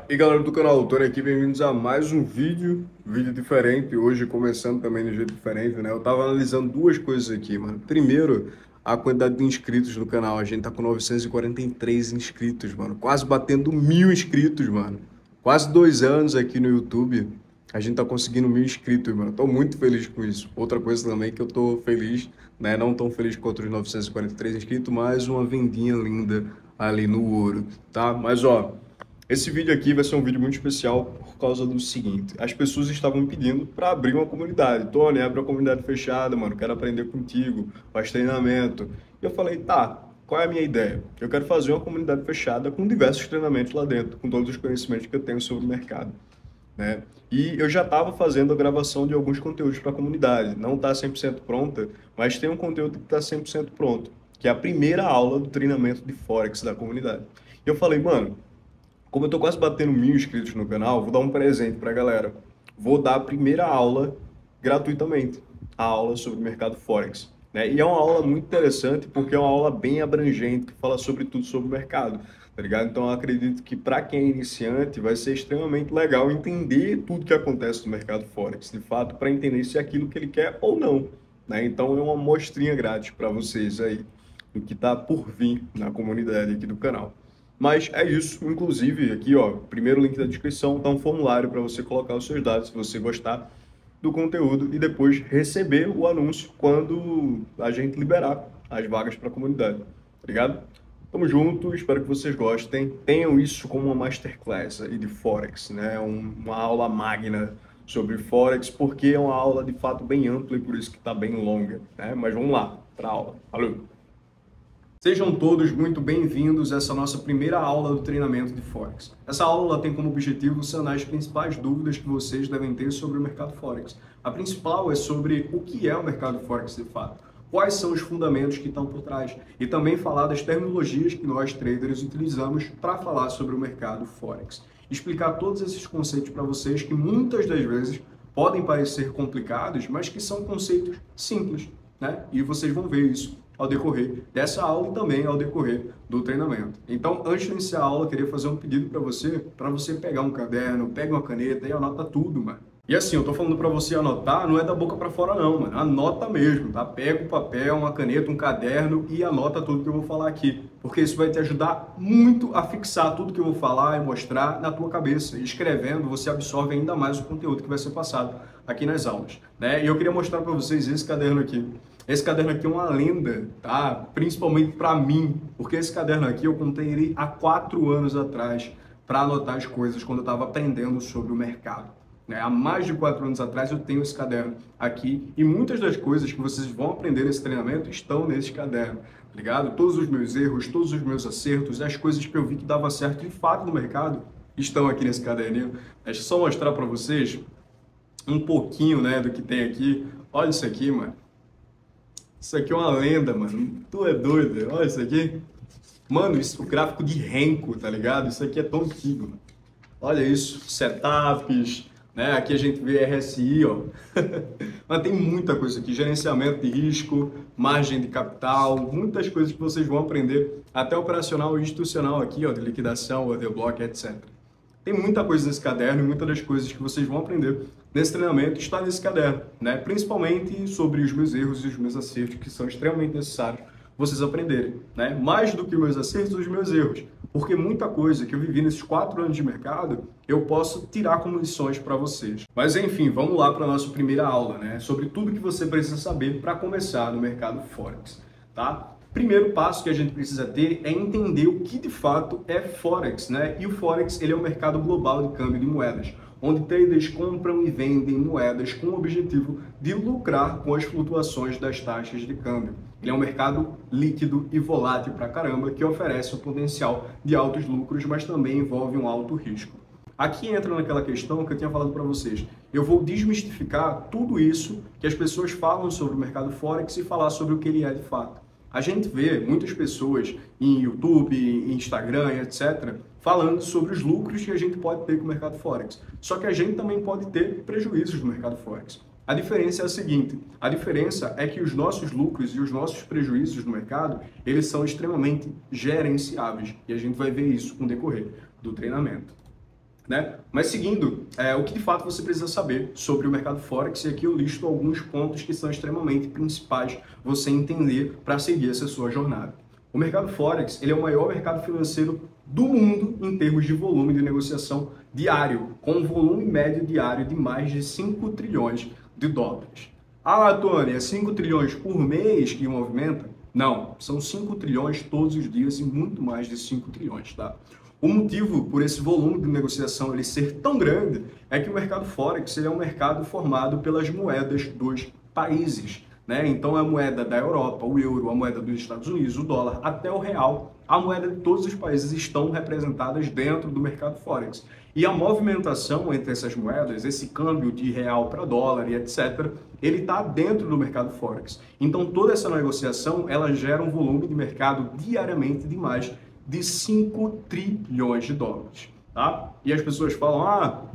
E galera do canal, Tony aqui, bem-vindos a mais um vídeo diferente, hoje começando também de jeito diferente, né? Eu tava analisando duas coisas aqui, mano. Primeiro, a quantidade de inscritos no canal, a gente tá com 943 inscritos, mano, quase batendo 1.000 inscritos, mano. Quase 2 anos aqui no YouTube, a gente tá conseguindo 1.000 inscritos, mano. Tô muito feliz com isso. Outra coisa também que eu tô feliz, né? Não tão feliz quanto os 943 inscritos, mas uma vendinha linda ali no ouro, tá? Mas ó, esse vídeo aqui vai ser um vídeo muito especial por causa do seguinte: as pessoas estavam me pedindo para abrir uma comunidade. Tony, abre uma comunidade fechada, mano, quero aprender contigo, faz treinamento. E eu falei, tá, qual é a minha ideia? Eu quero fazer uma comunidade fechada com diversos treinamentos lá dentro, com todos os conhecimentos que eu tenho sobre o mercado, né? E eu já estava fazendo a gravação de alguns conteúdos para a comunidade. Não está 100% pronta, mas tem um conteúdo que está 100% pronto, que é a primeira aula do treinamento de Forex da comunidade. E eu falei, mano, como eu tô quase batendo 1.000 inscritos no canal, vou dar um presente pra galera. Vou dar a primeira aula gratuitamente, a aula sobre o mercado Forex, né? E é uma aula muito interessante porque é uma aula bem abrangente que fala sobre tudo sobre o mercado, tá ligado? Então eu acredito que para quem é iniciante vai ser extremamente legal entender tudo que acontece no mercado Forex, de fato, para entender se é aquilo que ele quer ou não, né? Então é uma mostrinha grátis para vocês aí do que tá por vir na comunidade aqui do canal. Mas é isso, inclusive aqui, ó, primeiro link da descrição, tá um formulário para você colocar os seus dados, se você gostar do conteúdo e depois receber o anúncio quando a gente liberar as vagas para a comunidade, tá ligado? Tamo junto, espero que vocês gostem. Tenham isso como uma masterclass aí de Forex, né? Uma aula magna sobre Forex, porque é uma aula de fato bem ampla e por isso que tá bem longa, né? Mas vamos lá para a aula. Valeu! Sejam todos muito bem-vindos a essa nossa primeira aula do treinamento de Forex. Essa aula tem como objetivo sanar as principais dúvidas que vocês devem ter sobre o mercado Forex. A principal é sobre o que é o mercado Forex de fato, quais são os fundamentos que estão por trás e também falar das terminologias que nós traders utilizamos para falar sobre o mercado Forex. Explicar todos esses conceitos para vocês que muitas das vezes podem parecer complicados, mas que são conceitos simples, né? E vocês vão ver isso ao decorrer dessa aula e também ao decorrer do treinamento. Então, antes de iniciar a aula, eu queria fazer um pedido para você pegar um caderno, pega uma caneta e anota tudo, mano. E assim, eu tô falando para você anotar, não é da boca para fora não, mano. Anota mesmo, tá? Pega um papel, uma caneta, um caderno e anota tudo que eu vou falar aqui, porque isso vai te ajudar muito a fixar tudo que eu vou falar e mostrar na tua cabeça. E escrevendo, você absorve ainda mais o conteúdo que vai ser passado aqui nas aulas, né? E eu queria mostrar para vocês esse caderno aqui. Esse caderno aqui é uma lenda, tá? Principalmente para mim, porque esse caderno aqui eu contei ele há 4 anos atrás para anotar as coisas quando eu estava aprendendo sobre o mercado, né? Há mais de 4 anos atrás eu tenho esse caderno aqui e muitas das coisas que vocês vão aprender nesse treinamento estão nesse caderno, tá ligado? Todos os meus erros, todos os meus acertos, as coisas que eu vi que dava certo de fato no mercado estão aqui nesse caderninho. Deixa eu só mostrar para vocês um pouquinho, né, do que tem aqui. Olha isso aqui, mano. Isso aqui é uma lenda, mano. Tu é doido. Olha isso aqui. Mano, isso é o gráfico de Renko, tá ligado? Isso aqui é tão antigo, mano. Olha isso. Setups, né? Aqui a gente vê RSI, ó. Mas tem muita coisa aqui. Gerenciamento de risco, margem de capital, muitas coisas que vocês vão aprender. Até operacional e institucional aqui, ó, de liquidação, order block, etc. Tem muita coisa nesse caderno e muitas das coisas que vocês vão aprender nesse treinamento está nesse caderno, né? Principalmente sobre os meus erros e os meus acertos, que são extremamente necessários vocês aprenderem, né? Mais do que os meus acertos, os meus erros. Porque muita coisa que eu vivi nesses 4 anos de mercado, eu posso tirar como lições para vocês. Mas enfim, vamos lá para a nossa primeira aula, né? Sobre tudo que você precisa saber para começar no mercado Forex, tá? Primeiro passo que a gente precisa ter é entender o que de fato é Forex, né? E o Forex, ele é um mercado global de câmbio de moedas, onde traders compram e vendem moedas com o objetivo de lucrar com as flutuações das taxas de câmbio. Ele é um mercado líquido e volátil pra caramba, que oferece o potencial de altos lucros, mas também envolve um alto risco. Aqui entra naquela questão que eu tinha falado para vocês. Eu vou desmistificar tudo isso que as pessoas falam sobre o mercado Forex e falar sobre o que ele é de fato. A gente vê muitas pessoas em YouTube, em Instagram, etc., falando sobre os lucros que a gente pode ter com o mercado Forex. Só que a gente também pode ter prejuízos no mercado Forex. A diferença é a seguinte: a diferença é que os nossos lucros e os nossos prejuízos no mercado, eles são extremamente gerenciáveis. E a gente vai ver isso no decorrer do treinamento. né? Mas seguindo, o que de fato você precisa saber sobre o mercado Forex, e aqui eu listo alguns pontos que são extremamente principais você entender para seguir essa sua jornada. O mercado Forex, ele é o maior mercado financeiro do mundo em termos de volume de negociação diário, com um volume médio diário de mais de 5 trilhões de dólares. Ah, Tony, é 5 trilhões por mês que movimenta? Não, são 5 trilhões todos os dias e muito mais de 5 trilhões, tá? O motivo por esse volume de negociação ele ser tão grande é que o mercado Forex ele é um mercado formado pelas moedas dos países, né? Então a moeda da Europa, o euro, a moeda dos Estados Unidos, o dólar, até o real, a moeda de todos os países estão representadas dentro do mercado Forex. E a movimentação entre essas moedas, esse câmbio de real para dólar e etc., ele está dentro do mercado Forex. Então toda essa negociação ela gera um volume de mercado diariamente de mais de 5 trilhões de dólares, tá? E as pessoas falam,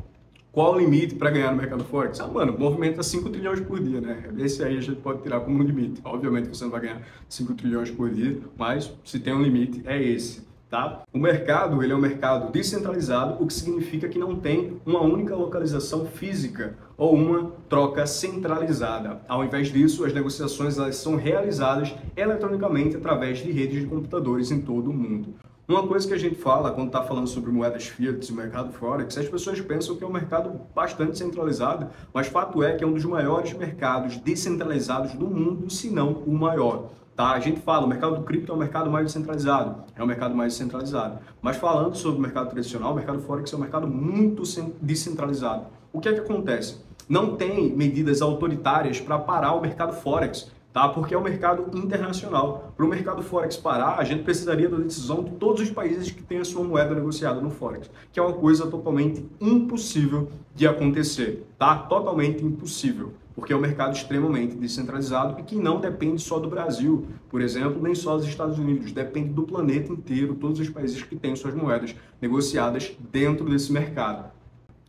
qual o limite para ganhar no mercado Forex? Mano, movimenta 5 trilhões por dia, né? Esse aí a gente pode tirar como limite. Obviamente que você não vai ganhar 5 trilhões por dia, mas se tem um limite, é esse, tá? O mercado, ele é um mercado descentralizado, o que significa que não tem uma única localização física ou uma troca centralizada. Ao invés disso, as negociações elas são realizadas eletronicamente através de redes de computadores em todo o mundo. Uma coisa que a gente fala quando está falando sobre moedas fiat e mercado Forex, as pessoas pensam que é um mercado bastante centralizado, mas fato é que é um dos maiores mercados descentralizados do mundo, se não o maior. Tá? A gente fala, o mercado do cripto é o mercado mais descentralizado, é o mercado mais descentralizado. Mas falando sobre o mercado tradicional, o mercado Forex é um mercado muito descentralizado. O que é que acontece? Não tem medidas autoritárias para parar o mercado Forex, tá? Porque é um mercado internacional. Para o mercado Forex parar, a gente precisaria da decisão de todos os países que têm a sua moeda negociada no Forex, que é uma coisa totalmente impossível de acontecer, tá? Totalmente impossível, porque é um mercado extremamente descentralizado e que não depende só do Brasil, por exemplo, nem só dos Estados Unidos, depende do planeta inteiro, todos os países que têm suas moedas negociadas dentro desse mercado,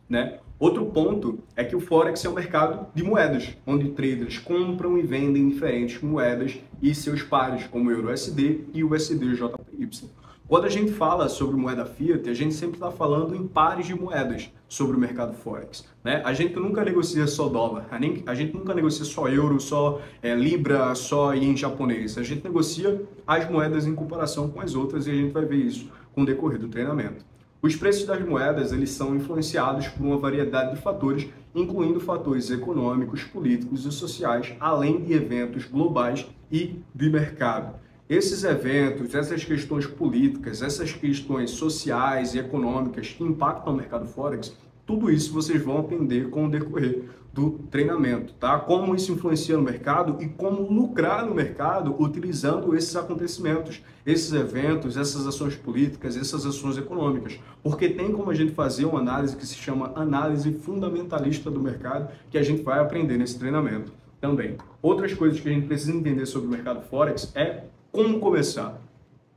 né? Outro ponto é que o Forex é um mercado de moedas, onde traders compram e vendem diferentes moedas e seus pares, como o EURUSD e o USDJPY. Quando a gente fala sobre moeda fiat, a gente sempre está falando em pares de moedas sobre o mercado Forex, né? A gente nunca negocia só dólar, a gente nunca negocia só euro, só libra, só ien japonês. A gente negocia as moedas em comparação com as outras e a gente vai ver isso com o decorrer do treinamento. Os preços das moedas eles são influenciados por uma variedade de fatores, incluindo fatores econômicos, políticos e sociais, além de eventos globais e de mercado. Esses eventos, essas questões políticas, essas questões sociais e econômicas que impactam o mercado Forex, tudo isso vocês vão aprender com o decorrer do treinamento, tá? Como isso influencia no mercado e como lucrar no mercado utilizando esses acontecimentos, esses eventos, essas ações políticas, essas ações econômicas. Porque tem como a gente fazer uma análise que se chama análise fundamentalista do mercado, que a gente vai aprender nesse treinamento também. Outras coisas que a gente precisa entender sobre o mercado Forex é como começar.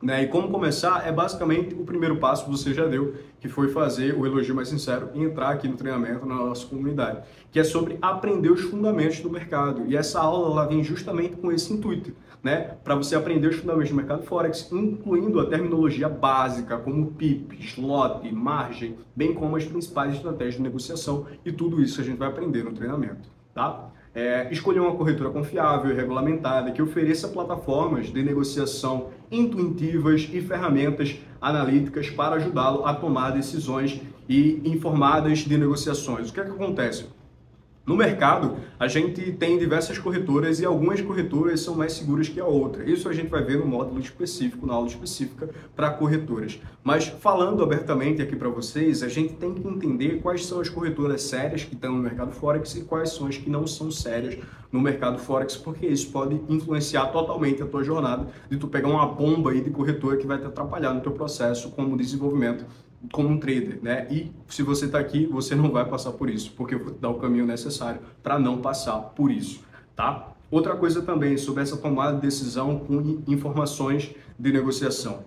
Né? E como começar é basicamente o primeiro passo que você já deu, que foi fazer o elogio mais sincero e entrar aqui no treinamento na nossa comunidade, que é sobre aprender os fundamentos do mercado. E essa aula ela vem justamente com esse intuito, né? Para você aprender os fundamentos do mercado Forex, incluindo a terminologia básica, como PIP, slot, margem, bem como as principais estratégias de negociação, e tudo isso a gente vai aprender no treinamento, tá? Escolher uma corretora confiável e regulamentada que ofereça plataformas de negociação intuitivas e ferramentas analíticas para ajudá-lo a tomar decisões e informadas de negociações. O que é que acontece? No mercado, a gente tem diversas corretoras e algumas corretoras são mais seguras que a outra. Isso a gente vai ver no módulo específico, na aula específica para corretoras. Mas falando abertamente aqui para vocês, a gente tem que entender quais são as corretoras sérias que estão no mercado Forex e quais são as que não são sérias no mercado Forex, porque isso pode influenciar totalmente a tua jornada de tu pegar uma bomba aí de corretora que vai te atrapalhar no teu processo como desenvolvimento como um trader, né? E se você está aqui, você não vai passar por isso, porque eu vou te dar o caminho necessário para não passar por isso, tá? Outra coisa também sobre essa tomada de decisão com informações de negociação.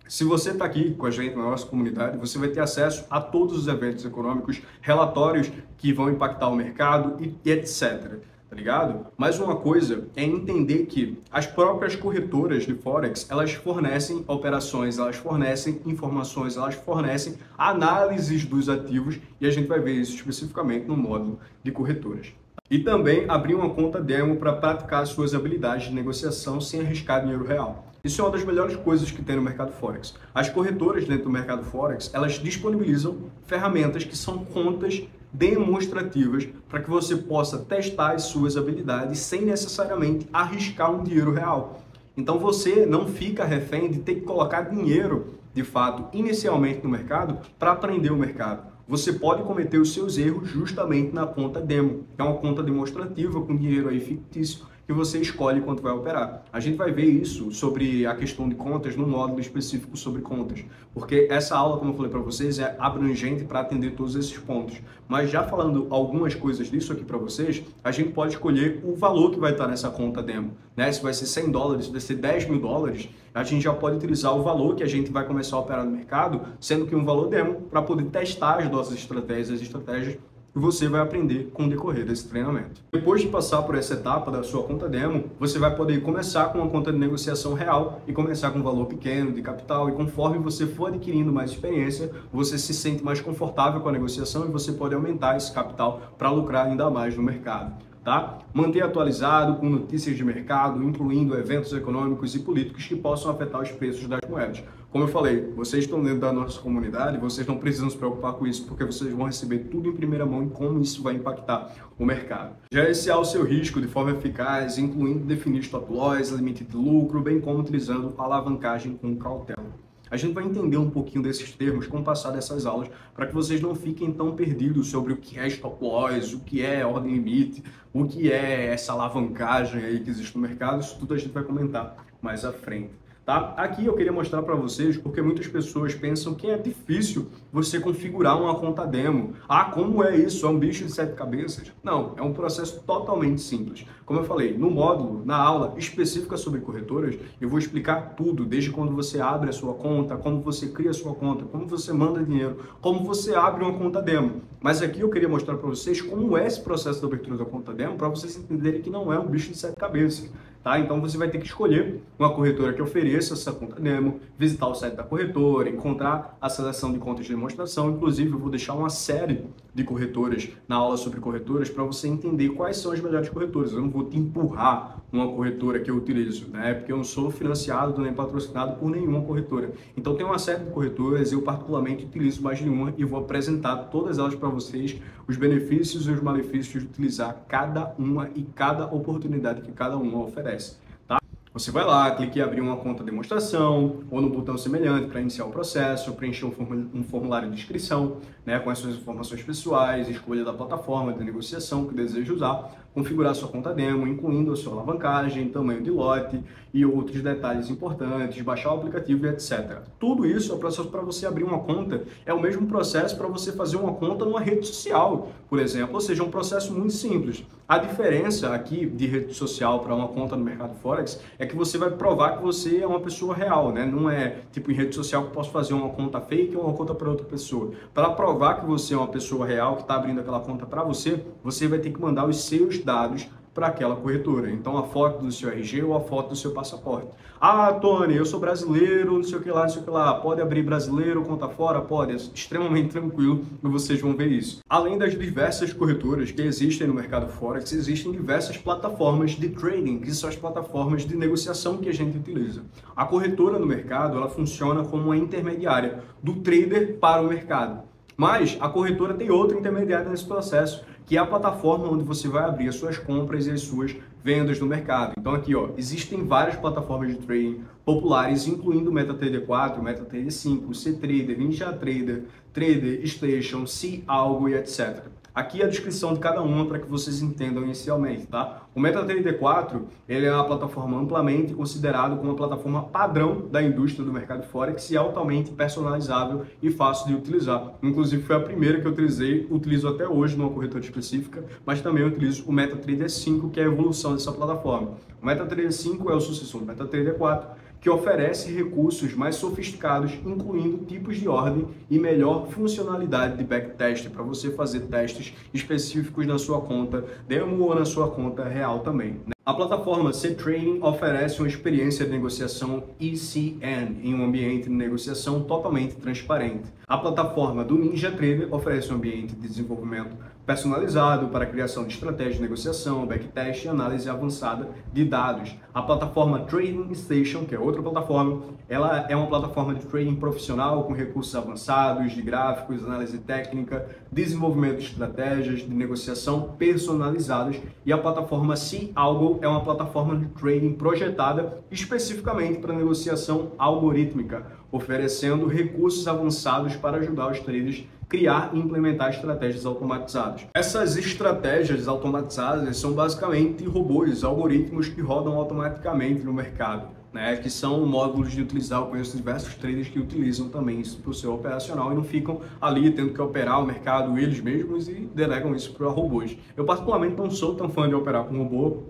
Se você está aqui com a gente na nossa comunidade, você vai ter acesso a todos os eventos econômicos, relatórios que vão impactar o mercado e etc. tá ligado? Mas uma coisa é entender que as próprias corretoras de Forex, elas fornecem operações, elas fornecem informações, elas fornecem análises dos ativos e a gente vai ver isso especificamente no módulo de corretoras. E também abrir uma conta demo para praticar suas habilidades de negociação sem arriscar dinheiro real. Isso é uma das melhores coisas que tem no mercado Forex. As corretoras dentro do mercado Forex, elas disponibilizam ferramentas que são contas demonstrativas para que você possa testar as suas habilidades sem necessariamente arriscar um dinheiro real. Então você não fica refém de ter que colocar dinheiro, de fato, inicialmente no mercado para aprender o mercado. Você pode cometer os seus erros justamente na conta demo, que é uma conta demonstrativa com dinheiro aí fictício que você escolhe quanto vai operar. A gente vai ver isso sobre a questão de contas no módulo específico sobre contas, porque essa aula, como eu falei para vocês, é abrangente para atender todos esses pontos. Mas já falando algumas coisas disso aqui para vocês, a gente pode escolher o valor que vai estar nessa conta demo, né? Se vai ser $100, se vai ser $10.000, a gente já pode utilizar o valor que a gente vai começar a operar no mercado, sendo que um valor demo, para poder testar as nossas estratégias, as estratégias que você vai aprender com o decorrer desse treinamento. Depois de passar por essa etapa da sua conta demo, você vai poder começar com uma conta de negociação real e começar com um valor pequeno de capital, e conforme você for adquirindo mais experiência, você se sente mais confortável com a negociação e você pode aumentar esse capital para lucrar ainda mais no mercado. Tá? Manter atualizado com notícias de mercado, incluindo eventos econômicos e políticos que possam afetar os preços das moedas. Como eu falei, vocês estão dentro da nossa comunidade, vocês não precisam se preocupar com isso, porque vocês vão receber tudo em primeira mão e como isso vai impactar o mercado. Gerenciar o seu risco de forma eficaz, incluindo definir stop loss, limite de lucro, bem como utilizando alavancagem com cautela. A gente vai entender um pouquinho desses termos com o passar dessas aulas, para que vocês não fiquem tão perdidos sobre o que é stop loss, o que é ordem limite, o que é essa alavancagem aí que existe no mercado. Isso tudo a gente vai comentar mais à frente. Tá? Aqui eu queria mostrar para vocês, porque muitas pessoas pensam que é difícil você configurar uma conta demo. Ah, como é isso? É um bicho de 7 cabeças? Não, é um processo totalmente simples. Como eu falei, no módulo, na aula específica sobre corretoras, eu vou explicar tudo, desde quando você abre a sua conta, como você cria a sua conta, como você manda dinheiro, como você abre uma conta demo. Mas aqui eu queria mostrar para vocês como é esse processo de abertura da conta demo, para vocês entenderem que não é um bicho de 7 cabeças. Tá? Então você vai ter que escolher uma corretora que ofereça essa conta demo, visitar o site da corretora, encontrar a seleção de contas de demonstração. Inclusive, eu vou deixar uma série de corretoras na aula sobre corretoras para você entender quais são as melhores corretoras. Eu não vou te empurrar uma corretora que eu utilizo, né? Porque eu não sou financiado nem patrocinado por nenhuma corretora. Então tem uma série de corretoras, eu particularmente utilizo mais de uma e vou apresentar todas elas para vocês, os benefícios e os malefícios de utilizar cada uma e cada oportunidade que cada uma oferece. Tá? Você vai lá, clique em abrir uma conta de demonstração ou no botão semelhante para iniciar o processo, preencher um formulário de inscrição, né, com as suas informações pessoais, escolha da plataforma de negociação que deseja usar, configurar sua conta demo, incluindo a sua alavancagem, tamanho de lote e outros detalhes importantes, baixar o aplicativo e etc. Tudo isso é o processo para você abrir uma conta, é o mesmo processo para você fazer uma conta numa rede social, por exemplo, ou seja, é um processo muito simples. A diferença aqui de rede social para uma conta no mercado Forex é que você vai provar que você é uma pessoa real, né? Não é tipo em rede social que eu posso fazer uma conta fake ou uma conta para outra pessoa. Para provar que você é uma pessoa real que está abrindo aquela conta para você, você vai ter que mandar os seus dados para aquela corretora. Então, a foto do seu RG ou a foto do seu passaporte. Ah, Tony, eu sou brasileiro, não sei o que lá, não sei o que lá. Pode abrir brasileiro, conta fora? Pode. É extremamente tranquilo e vocês vão ver isso. Além das diversas corretoras que existem no mercado Forex, existem diversas plataformas de trading, que são as plataformas de negociação que a gente utiliza. A corretora no mercado, ela funciona como uma intermediária do trader para o mercado. Mas a corretora tem outro intermediário nesse processo, que é a plataforma onde você vai abrir as suas compras e as suas vendas no mercado. Então aqui, ó, existem várias plataformas de trading populares, incluindo o MetaTrader 4, MetaTrader 5, CTrader, NinjaTrader, Trader Station, Algo e etc. Aqui a descrição de cada uma para que vocês entendam inicialmente, tá? O MetaTrader 4, ele é uma plataforma amplamente considerada como uma plataforma padrão da indústria do mercado Forex e altamente personalizável e fácil de utilizar. Inclusive foi a primeira que eu utilizei, utilizo até hoje numa corretora específica, mas também eu utilizo o MetaTrader 5, que é a evolução dessa plataforma. O MetaTrader 5 é o sucessor do MetaTrader 4, que oferece recursos mais sofisticados, incluindo tipos de ordem e melhor funcionalidade de backtest para você fazer testes específicos na sua conta demo ou na sua conta real também. A plataforma C-Trading oferece uma experiência de negociação ECN em um ambiente de negociação totalmente transparente. A plataforma do NinjaTrader oferece um ambiente de desenvolvimento personalizado para a criação de estratégias de negociação, backtest e análise avançada de dados. A plataforma Trading Station, que é outra plataforma, ela é uma plataforma de trading profissional com recursos avançados de gráficos, análise técnica, desenvolvimento de estratégias de negociação personalizadas, e a plataforma C-Algo é uma plataforma de trading projetada especificamente para negociação algorítmica, oferecendo recursos avançados para ajudar os traders a criar e implementar estratégias automatizadas. Essas estratégias automatizadas são basicamente robôs, algoritmos que rodam automaticamente no mercado, né, que são módulos de utilizar. Eu conheço diversos traders que utilizam também isso para o seu operacional e não ficam ali tendo que operar o mercado eles mesmos e delegam isso para robôs. Eu particularmente não sou tão fã de operar com robô,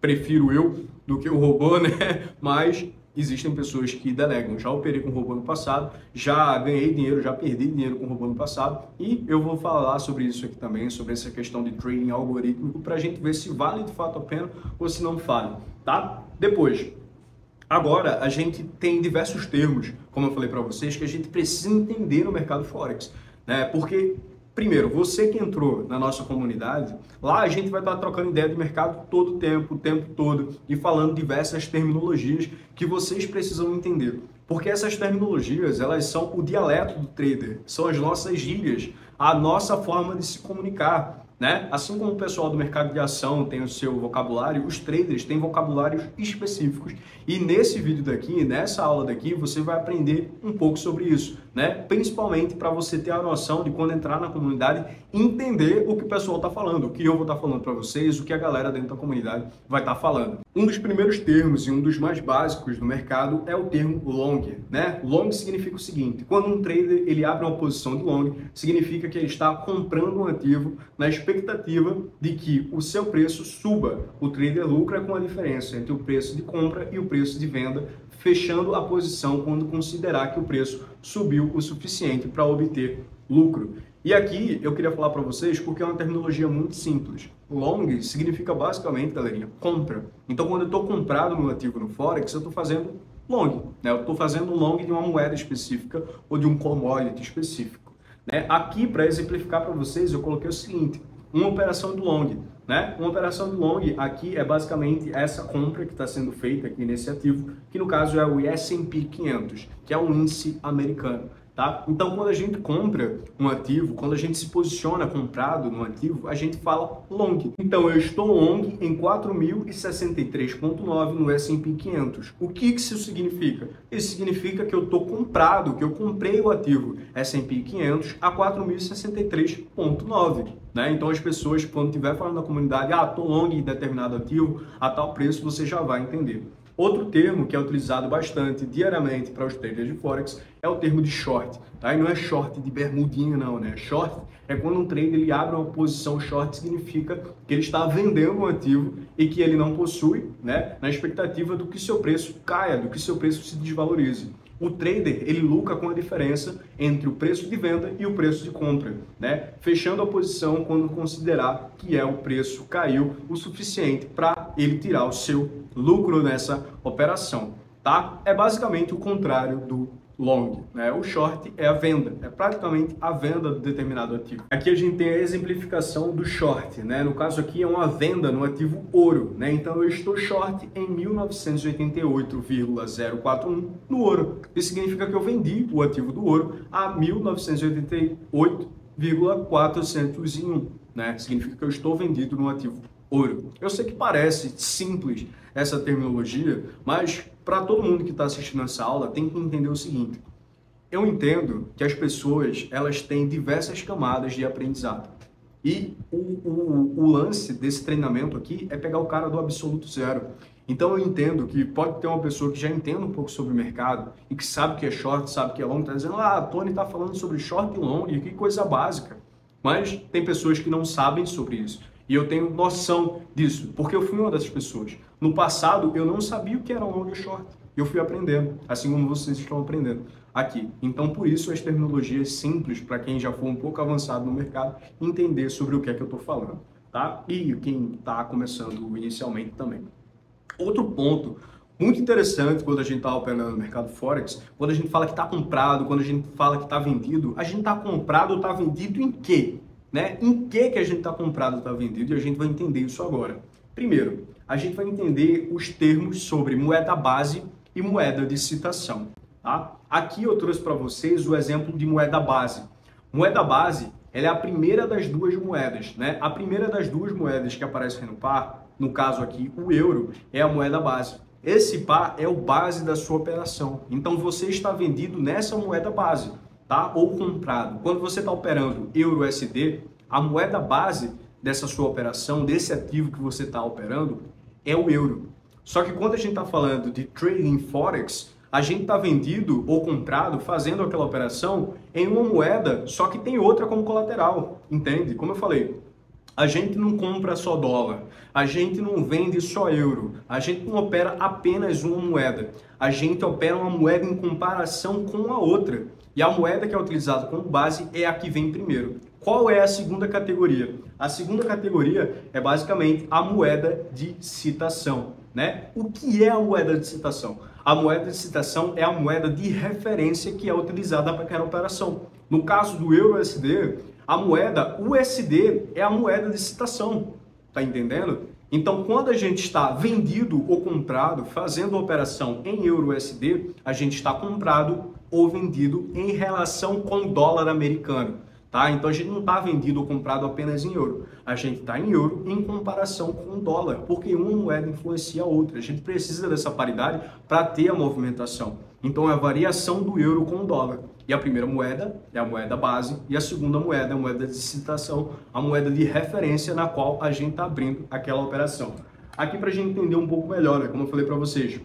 prefiro eu do que o robô, né? Mas existem pessoas que delegam. Já operei com robô no passado, já ganhei dinheiro, já perdi dinheiro com robô no passado, e eu vou falar sobre isso aqui também, sobre essa questão de trading algorítmico, para a gente ver se vale de fato a pena ou se não vale, tá? Depois, agora a gente tem diversos termos, como eu falei para vocês, que a gente precisa entender no mercado Forex, né? Porque primeiro, você que entrou na nossa comunidade, lá a gente vai estar trocando ideia de mercado todo o tempo todo, e falando diversas terminologias que vocês precisam entender. Porque essas terminologias, elas são o dialeto do trader, são as nossas gírias, a nossa forma de se comunicar, né? Assim como o pessoal do mercado de ação tem o seu vocabulário, os traders têm vocabulários específicos. E nesse vídeo daqui, nessa aula daqui, você vai aprender um pouco sobre isso, né? Principalmente para você ter a noção de quando entrar na comunidade, entender o que o pessoal está falando, o que eu vou estar falando para vocês, o que a galera dentro da comunidade vai estar falando. Um dos primeiros termos e um dos mais básicos do mercado é o termo long, né? Long significa o seguinte: quando um trader ele abre uma posição de long, significa que ele está comprando um ativo na expectativa de que o seu preço suba. O trader lucra com a diferença entre o preço de compra e o preço de venda, fechando a posição quando considerar que o preço subiu o suficiente para obter lucro. E aqui eu queria falar para vocês porque é uma terminologia muito simples. Long significa basicamente, galerinha, compra. Então, quando eu estou comprado no ativo no Forex, eu estou fazendo long, né? Eu estou fazendo um long de uma moeda específica ou de um commodity específico, né? Aqui, para exemplificar para vocês, eu coloquei o seguinte: uma operação de long, né? Uma operação de long aqui é basicamente essa compra que está sendo feita aqui nesse ativo, que no caso é o S&P 500, que é um índice americano. Tá? Então, quando a gente compra um ativo, quando a gente se posiciona comprado no ativo, a gente fala long. Então, eu estou long em 4.063,9 no S&P 500. O que isso significa? Isso significa que eu estou comprado, que eu comprei o ativo S&P 500 a 4.063,9. Né? Então, as pessoas, quando estiver falando na comunidade, estou long em determinado ativo, a tal preço, você já vai entender. Outro termo que é utilizado bastante diariamente para os traders de Forex é o termo de short, tá? E não é short de bermudinha não, né? Short é quando um trader ele abre uma posição short, significa que ele está vendendo um ativo e que ele não possui, né? Na expectativa do que seu preço caia, do que seu preço se desvalorize. O trader, ele lucra com a diferença entre o preço de venda e o preço de compra, né? Fechando a posição quando considerar que o preço caiu o suficiente para ele tirar o seu lucro nessa operação, tá? É basicamente o contrário do long, né? O short é a venda, é praticamente a venda de determinado ativo. Aqui a gente tem a exemplificação do short, né? No caso aqui é uma venda no ativo ouro, né? Então eu estou short em 1988,041 no ouro. Isso significa que eu vendi o ativo do ouro a 1988,401, né? Significa que eu estou vendido no ativo ouro. Eu sei que parece simples essa terminologia, mas para todo mundo que está assistindo essa aula tem que entender o seguinte: eu entendo que as pessoas elas têm diversas camadas de aprendizado e o lance desse treinamento aqui é pegar o cara do absoluto zero. Então eu entendo que pode ter uma pessoa que já entende um pouco sobre o mercado e que sabe que é short, sabe que é long, está dizendo, Tony está falando sobre short e long, que coisa básica. Mas tem pessoas que não sabem sobre isso. E eu tenho noção disso, porque eu fui uma dessas pessoas. No passado, eu não sabia o que era long e short. E eu fui aprendendo, assim como vocês estão aprendendo aqui. Então, por isso, as terminologias simples, para quem já for um pouco avançado no mercado, entender sobre o que é que eu estou falando, tá? E quem está começando inicialmente também. Outro ponto muito interessante quando a gente está operando no mercado Forex, quando a gente fala que está comprado, quando a gente fala que está vendido, a gente está comprado ou está vendido em quê? Né? Em que a gente está comprado ou está vendido? E a gente vai entender isso agora. Primeiro, a gente vai entender os termos sobre moeda base e moeda de citação. Tá? Aqui eu trouxe para vocês o exemplo de moeda base. Moeda base, ela é a primeira das duas moedas, né? A primeira das duas moedas que aparece no par, no caso aqui o euro, é a moeda base. Esse par é o base da sua operação. Então você está vendido nessa moeda base, tá? Ou comprado. Quando você está operando euro-USD, a moeda base dessa sua operação, desse ativo que você está operando, é o euro. Só que quando a gente está falando de trading forex, a gente está vendido ou comprado fazendo aquela operação em uma moeda, só que tem outra como colateral, entende? Como eu falei, a gente não compra só dólar, a gente não vende só euro, a gente não opera apenas uma moeda, a gente opera uma moeda em comparação com a outra. E a moeda que é utilizada como base é a que vem primeiro. Qual é a segunda categoria? A segunda categoria é basicamente a moeda de citação, né? O que é a moeda de citação? A moeda de citação é a moeda de referência que é utilizada para aquela operação. No caso do euro-USD, a moeda USD é a moeda de citação, tá entendendo? Então, quando a gente está vendido ou comprado, fazendo a operação em euro-USD, a gente está comprado ou vendido em relação com o dólar americano, tá? Então, a gente não está vendido ou comprado apenas em euro. A gente está em euro em comparação com o dólar, porque uma moeda influencia a outra. A gente precisa dessa paridade para ter a movimentação. Então, é a variação do euro com o dólar. E a primeira moeda é a moeda base e a segunda moeda é a moeda de citação, a moeda de referência na qual a gente está abrindo aquela operação. Aqui para a gente entender um pouco melhor, né? Como eu falei para vocês,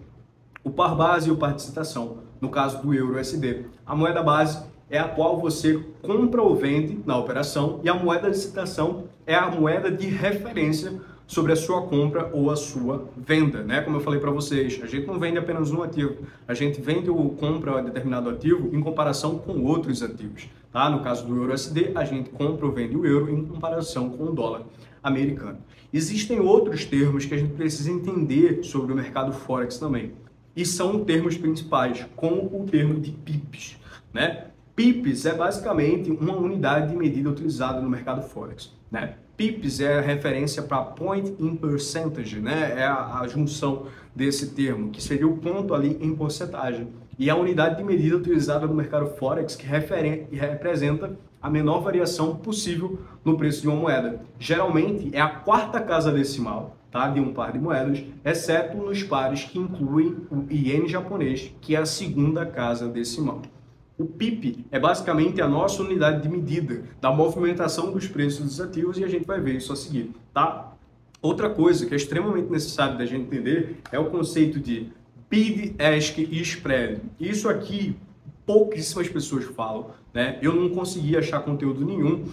o par base e o par de citação, no caso do euro-USD. A moeda base é a qual você compra ou vende na operação e a moeda de citação é a moeda de referência sobre a sua compra ou a sua venda, né? Como eu falei para vocês, a gente não vende apenas um ativo, a gente vende ou compra determinado ativo em comparação com outros ativos, tá? No caso do euro-USD, a gente compra ou vende o euro em comparação com o dólar americano. Existem outros termos que a gente precisa entender sobre o mercado Forex também, e são termos principais, como o termo de pips, né? Pips é basicamente uma unidade de medida utilizada no mercado Forex, né? Pips é a referência para point in percentage, né? É a junção desse termo, que seria o ponto ali em porcentagem. E é a unidade de medida utilizada no mercado Forex que representa a menor variação possível no preço de uma moeda. Geralmente é a quarta casa decimal, tá? De um par de moedas, exceto nos pares que incluem o iene japonês, que é a segunda casa decimal. O PIP é basicamente a nossa unidade de medida da movimentação dos preços dos ativos e a gente vai ver isso a seguir, tá? Outra coisa que é extremamente necessário da gente entender é o conceito de bid, ask e spread. Isso aqui pouquíssimas pessoas falam, né? Eu não consegui achar conteúdo nenhum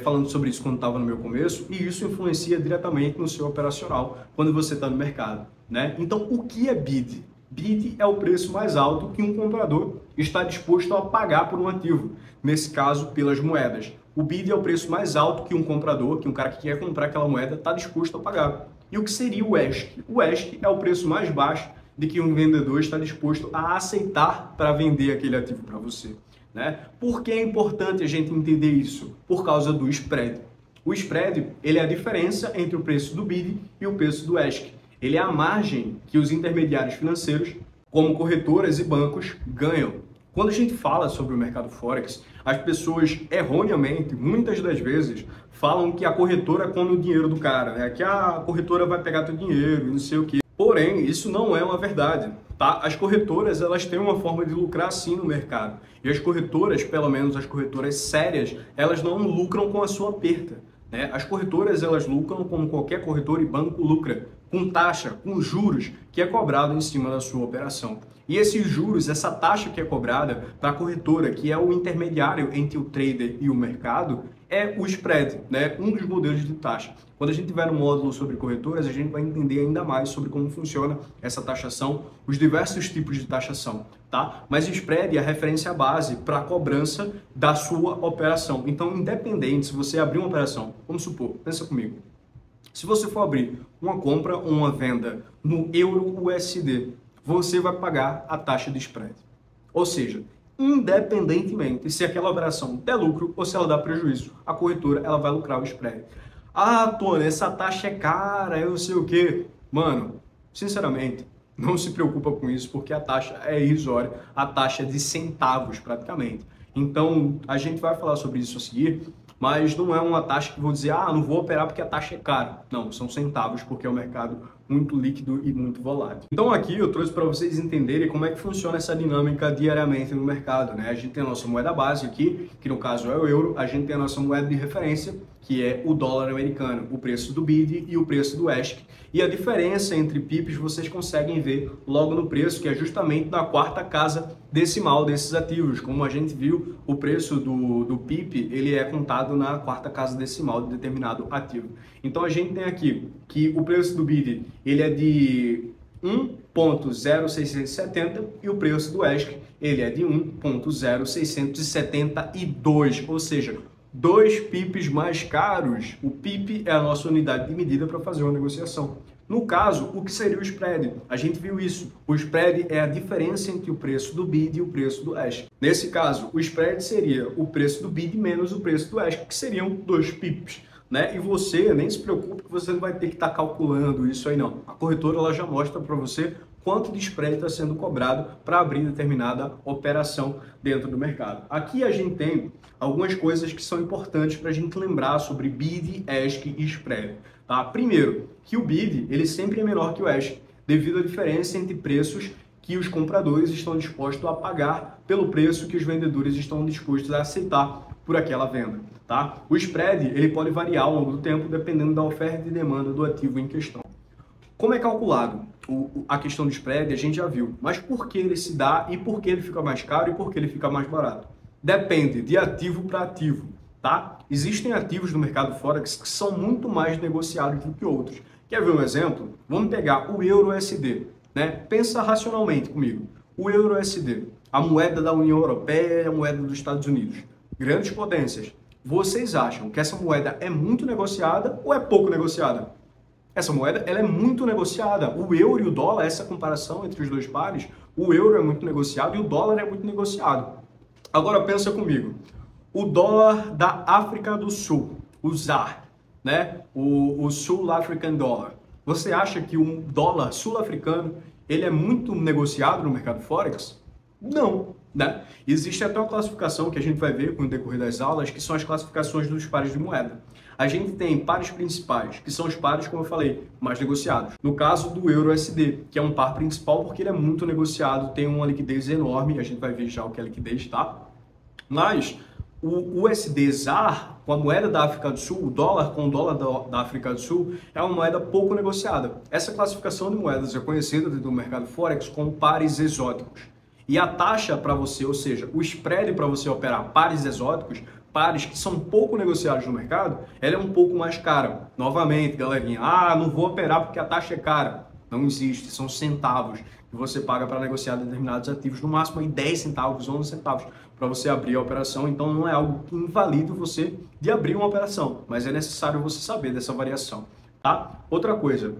falando sobre isso quando estava no meu começo e isso influencia diretamente no seu operacional quando você está no mercado, né? Então, o que é bid? Bid é o preço mais alto que um comprador está disposto a pagar por um ativo, nesse caso, pelas moedas. O bid é o preço mais alto que um comprador, que um cara que quer comprar aquela moeda, está disposto a pagar. E o que seria o ask? O ask é o preço mais baixo de que um vendedor está disposto a aceitar para vender aquele ativo para você, né? Por que é importante a gente entender isso? Por causa do spread. O spread, ele é a diferença entre o preço do bid e o preço do ask. Ele é a margem que os intermediários financeiros, como corretoras e bancos, ganham. Quando a gente fala sobre o mercado Forex, as pessoas erroneamente, muitas das vezes, falam que a corretora come o dinheiro do cara, né? Que a corretora vai pegar teu dinheiro e não sei o quê. Porém, isso não é uma verdade, tá? As corretoras, elas têm uma forma de lucrar sim no mercado. E as corretoras, pelo menos as corretoras sérias, elas não lucram com a sua perda. As corretoras, elas lucram como qualquer corretor e banco lucra, com taxa, com juros que é cobrado em cima da sua operação. E esses juros, essa taxa que é cobrada para a corretora, que é o intermediário entre o trader e o mercado, é o spread, né? Um dos modelos de taxa. Quando a gente tiver um módulo sobre corretoras, a gente vai entender ainda mais sobre como funciona essa taxação, os diversos tipos de taxação, tá? Mas o spread é a referência base para a cobrança da sua operação. Então, independente se você abrir uma operação, vamos supor, pensa comigo, se você for abrir uma compra ou uma venda no euro USD, você vai pagar a taxa de spread. Ou seja, independentemente se aquela operação der lucro ou se ela dá prejuízo, a corretora ela vai lucrar o spread. Ah, Tony, essa taxa é cara, eu não sei o quê. Mano, sinceramente, não se preocupa com isso, porque a taxa é irrisória, a taxa é de centavos praticamente. Então, a gente vai falar sobre isso a seguir, mas não é uma taxa que vou dizer, ah, não vou operar porque a taxa é cara. Não, são centavos, porque é um mercado muito líquido e muito volátil. Então aqui eu trouxe para vocês entenderem como é que funciona essa dinâmica diariamente no mercado, né? A gente tem a nossa moeda base aqui, que no caso é o euro, a gente tem a nossa moeda de referência, que é o dólar americano, o preço do BID e o preço do ESC. E a diferença entre pips vocês conseguem ver logo no preço, que é justamente na quarta casa decimal desses ativos. Como a gente viu, o preço do PIP, ele é contado na quarta casa decimal de determinado ativo. Então a gente tem aqui que o preço do BID, ele é de 1.0670 e o preço do ESC, ele é de 1.0672, ou seja, 2 pips mais caros. O pip é a nossa unidade de medida para fazer uma negociação. No caso, o que seria o spread? A gente viu isso. O spread é a diferença entre o preço do BID e o preço do ESC. Nesse caso, o spread seria o preço do BID menos o preço do ESC, que seriam 2 pips. Né? E você nem se preocupe que você não vai ter que estar calculando isso aí não. A corretora ela já mostra para você quanto de spread está sendo cobrado para abrir determinada operação dentro do mercado. Aqui a gente tem algumas coisas que são importantes para a gente lembrar sobre BID, ESC e spread. Tá? Primeiro, que o BID ele sempre é menor que o ESC, devido à diferença entre preços que os compradores estão dispostos a pagar pelo preço que os vendedores estão dispostos a aceitar por aquela venda. Tá? O spread ele pode variar ao longo do tempo dependendo da oferta e demanda do ativo em questão. Como é calculado a questão do spread, a gente já viu, mas por que ele se dá e por que ele fica mais caro e por que ele fica mais barato? Depende de ativo para ativo, tá? Existem ativos no mercado Forex que são muito mais negociados do que outros. Quer ver um exemplo? Vamos pegar o euro-USD, né? Pensa racionalmente comigo. O euro-USD, a moeda da União Europeia e a moeda dos Estados Unidos. Grandes potências. Vocês acham que essa moeda é muito negociada ou é pouco negociada? Essa moeda ela é muito negociada. O euro e o dólar, essa comparação entre os dois pares, o euro é muito negociado e o dólar é muito negociado. Agora pensa comigo. O dólar da África do Sul, o ZAR, né? O Sul African Dollar. Você acha que um dólar sul-africano ele é muito negociado no mercado Forex? Não, né? Existe até uma classificação que a gente vai ver com o decorrer das aulas, que são as classificações dos pares de moeda. A gente tem pares principais, que são os pares, como eu falei, mais negociados. No caso do euro-USD, que é um par principal porque ele é muito negociado, tem uma liquidez enorme, a gente vai ver já o que é liquidez, tá? Mas o USD ZAR, com a moeda da África do Sul, o dólar com o dólar da África do Sul, é uma moeda pouco negociada. Essa classificação de moedas é conhecida dentro do mercado Forex como pares exóticos. E a taxa para você, ou seja, o spread para você operar pares exóticos, pares que são pouco negociados no mercado, ela é um pouco mais cara. Novamente, galerinha, não vou operar porque a taxa é cara. Não existe, são centavos que você paga para negociar determinados ativos, no máximo aí 10 centavos, 11 centavos para você abrir a operação. Então não é algo que invalida você de abrir uma operação, mas é necessário você saber dessa variação. Tá? Outra coisa,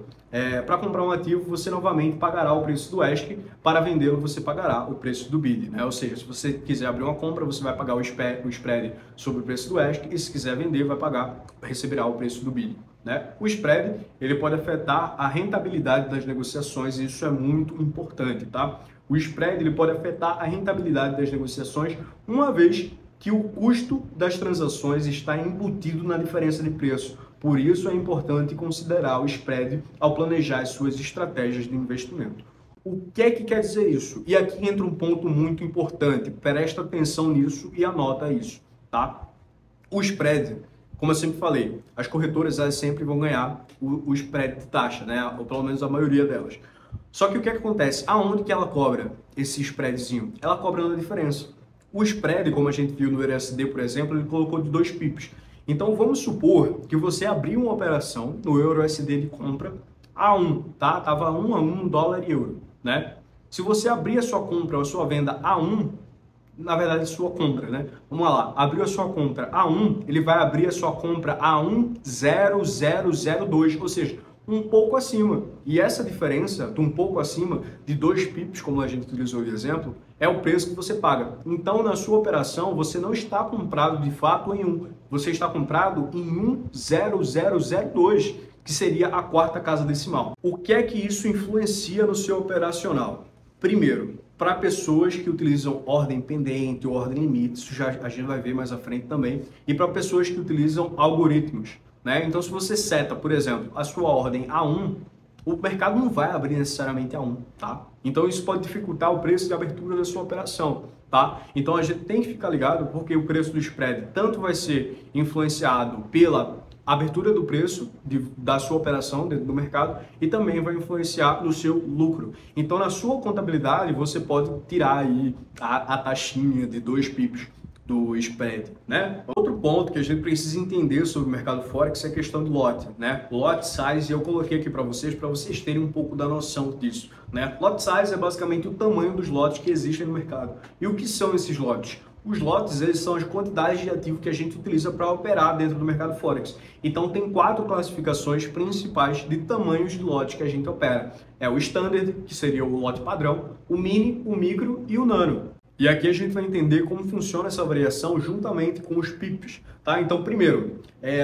para comprar um ativo, você novamente pagará o preço do ESC, para vendê-lo você pagará o preço do BID, né? Ou seja, se você quiser abrir uma compra, você vai pagar o spread sobre o preço do ESC, e se quiser vender, receberá o preço do BID. Né? O spread ele pode afetar a rentabilidade das negociações, e isso é muito importante. Tá? O spread ele pode afetar a rentabilidade das negociações, uma vez que o custo das transações está embutido na diferença de preço. Por isso é importante considerar o spread ao planejar as suas estratégias de investimento. O que é que quer dizer isso? E aqui entra um ponto muito importante. Presta atenção nisso e anota isso. Tá? O spread como eu sempre falei, as corretoras elas sempre vão ganhar o spread de taxa, né? Ou pelo menos a maioria delas. Só que o que acontece? Aonde que ela cobra esse spreadzinho? Ela cobra na diferença. O spread, como a gente viu no EURUSD, por exemplo, ele colocou de 2 pips. Então vamos supor que você abriu uma operação no EURUSD de compra a 1, tá? Tava 1 a 1 dólar e euro, né? Se você abrir a sua compra ou a sua venda a 1, na verdade sua compra, né? Vamos lá, abriu a sua compra a 1, ele vai abrir a sua compra a 1,0002, ou seja, um pouco acima. E essa diferença de um pouco acima de 2 pips, como a gente utilizou de exemplo, é o preço que você paga. Então, na sua operação, você não está comprado de fato em 1, você está comprado em 1,0002, que seria a quarta casa decimal. O que é que isso influencia no seu operacional? Primeiro, para pessoas que utilizam ordem pendente ou ordem limite, isso já a gente vai ver mais à frente também, e para pessoas que utilizam algoritmos, né? Então, se você seta, por exemplo, a sua ordem a 1, o mercado não vai abrir necessariamente a 1, tá? Então, isso pode dificultar o preço de abertura da sua operação, tá? Então, a gente tem que ficar ligado porque o preço do spread tanto vai ser influenciado pela abertura do preço da sua operação dentro do mercado e também vai influenciar no seu lucro. Então, na sua contabilidade, você pode tirar aí a taxinha de 2 pips do spread, né? Outro ponto que a gente precisa entender sobre o mercado Forex é a questão do lote, né? Lot size, eu coloquei aqui para vocês terem um pouco da noção disso, né? Lot size é basicamente o tamanho dos lotes que existem no mercado. E o que são esses lotes? Os lotes, eles são as quantidades de ativo que a gente utiliza para operar dentro do mercado Forex. Então, tem 4 classificações principais de tamanhos de lote que a gente opera. É o Standard, que seria o lote padrão, o Mini, o Micro e o Nano. E aqui a gente vai entender como funciona essa variação juntamente com os pips, tá? Então, primeiro,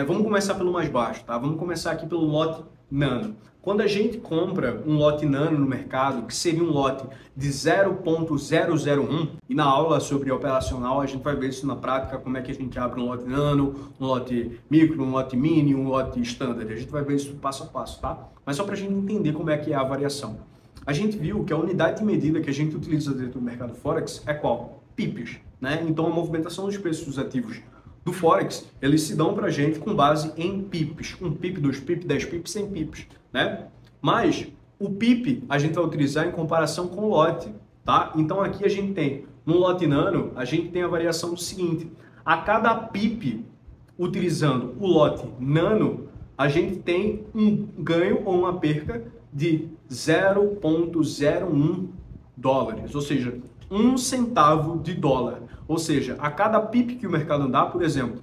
vamos começar pelo mais baixo, tá? Vamos começar aqui pelo lote Nano. Quando a gente compra um lote Nano no mercado, que seria um lote de 0,001, e na aula sobre operacional a gente vai ver isso na prática, como é que a gente abre um lote Nano, um lote Micro, um lote Mini, um lote Standard. A gente vai ver isso passo a passo, tá? Mas só para a gente entender como é que é a variação. A gente viu que a unidade de medida que a gente utiliza dentro do mercado Forex é qual? Pips, né? Então a movimentação dos preços dos ativos do Forex, eles se dão para a gente com base em pips. 1 pip, 2 pip, 10 pips, 100 pips, né? Mas o pip a gente vai utilizar em comparação com o lote, tá? Então aqui a gente tem, no lote Nano, a gente tem a variação do seguinte: a cada pip utilizando o lote Nano, a gente tem um ganho ou uma perca de 0,01 dólares, ou seja, 1 centavo de dólar. Ou seja, a cada pip que o mercado dá, por exemplo,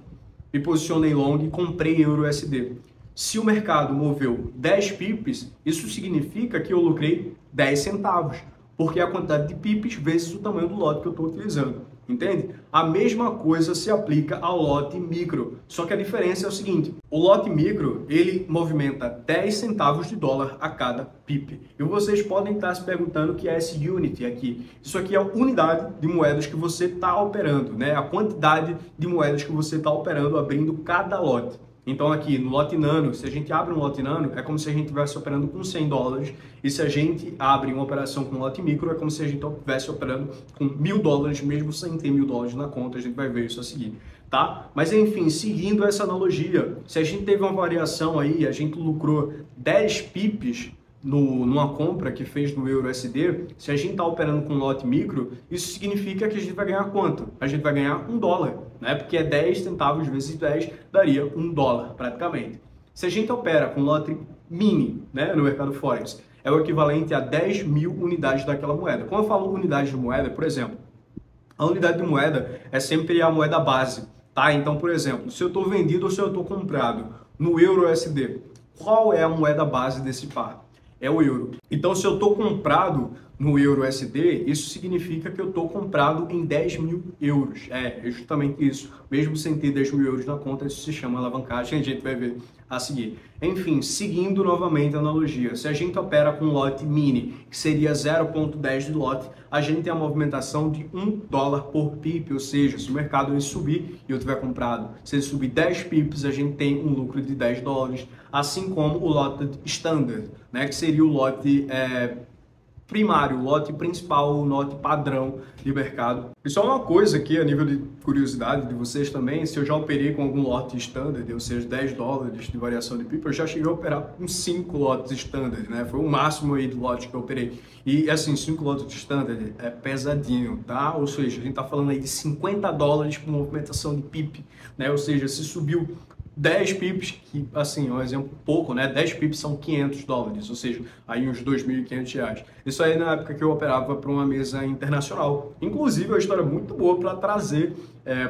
me posicionei long e comprei EURUSD. Se o mercado moveu 10 pips, isso significa que eu lucrei 10 centavos, porque é a quantidade de pips vezes o tamanho do lote que eu estou utilizando. Entende? A mesma coisa se aplica ao lote micro, só que a diferença é o seguinte: o lote micro, ele movimenta 10 centavos de dólar a cada pip. E vocês podem estar se perguntando o que é esse unit aqui. Isso aqui é a unidade de moedas que você está operando, né? A quantidade de moedas que você está operando abrindo cada lote. Então aqui no lote Nano, se a gente abre um lote Nano, é como se a gente estivesse operando com 100 dólares. E se a gente abre uma operação com lote micro, é como se a gente estivesse operando com 1.000 dólares, mesmo sem ter 1.000 dólares na conta. A gente vai ver isso a seguir, tá? Mas enfim, seguindo essa analogia, se a gente teve uma variação aí, a gente lucrou 10 pips numa compra que fez no EURUSD, se a gente está operando com lote micro, isso significa que a gente vai ganhar quanto? A gente vai ganhar 1 dólar, né? Porque é 10 centavos vezes 10, daria 1 dólar praticamente. Se a gente opera com lote mini, né, no mercado Forex, é o equivalente a 10 mil unidades daquela moeda. Quando eu falo unidade de moeda, por exemplo, a unidade de moeda é sempre a moeda base, tá? Então, por exemplo, se eu estou vendido ou se eu estou comprado no EURUSD, qual é a moeda base desse par? É o euro. Então, se eu estou comprado no EURUSD, isso significa que eu estou comprado em 10 mil euros. É justamente isso. Mesmo sem ter 10 mil euros na conta, isso se chama alavancagem, a gente vai ver a seguir. Enfim, seguindo novamente a analogia, se a gente opera com um lote mini, que seria 0,10 de lote, a gente tem a movimentação de 1 dólar por pip, ou seja, se o mercado ele subir e eu tiver comprado, se ele subir 10 pips, a gente tem um lucro de 10 dólares, assim como o lote standard, né, que seria o lote primário, o lote principal, o lote padrão de mercado. E só uma coisa aqui, a nível de curiosidade de vocês também, se eu já operei com algum lote standard, ou seja, $10 de variação de PIP, eu já cheguei a operar com 5 lotes standard, né? Foi o máximo aí de lote que eu operei. E assim, 5 lotes standard é pesadinho, tá? Ou seja, a gente tá falando aí de $50 por movimentação de PIP, né? Ou seja, se subiu 10 pips, que assim, é um exemplo pouco, né? 10 pips são $500, ou seja, aí uns R$2.500. Isso aí na época que eu operava para uma mesa internacional. Inclusive, é uma história muito boa para trazer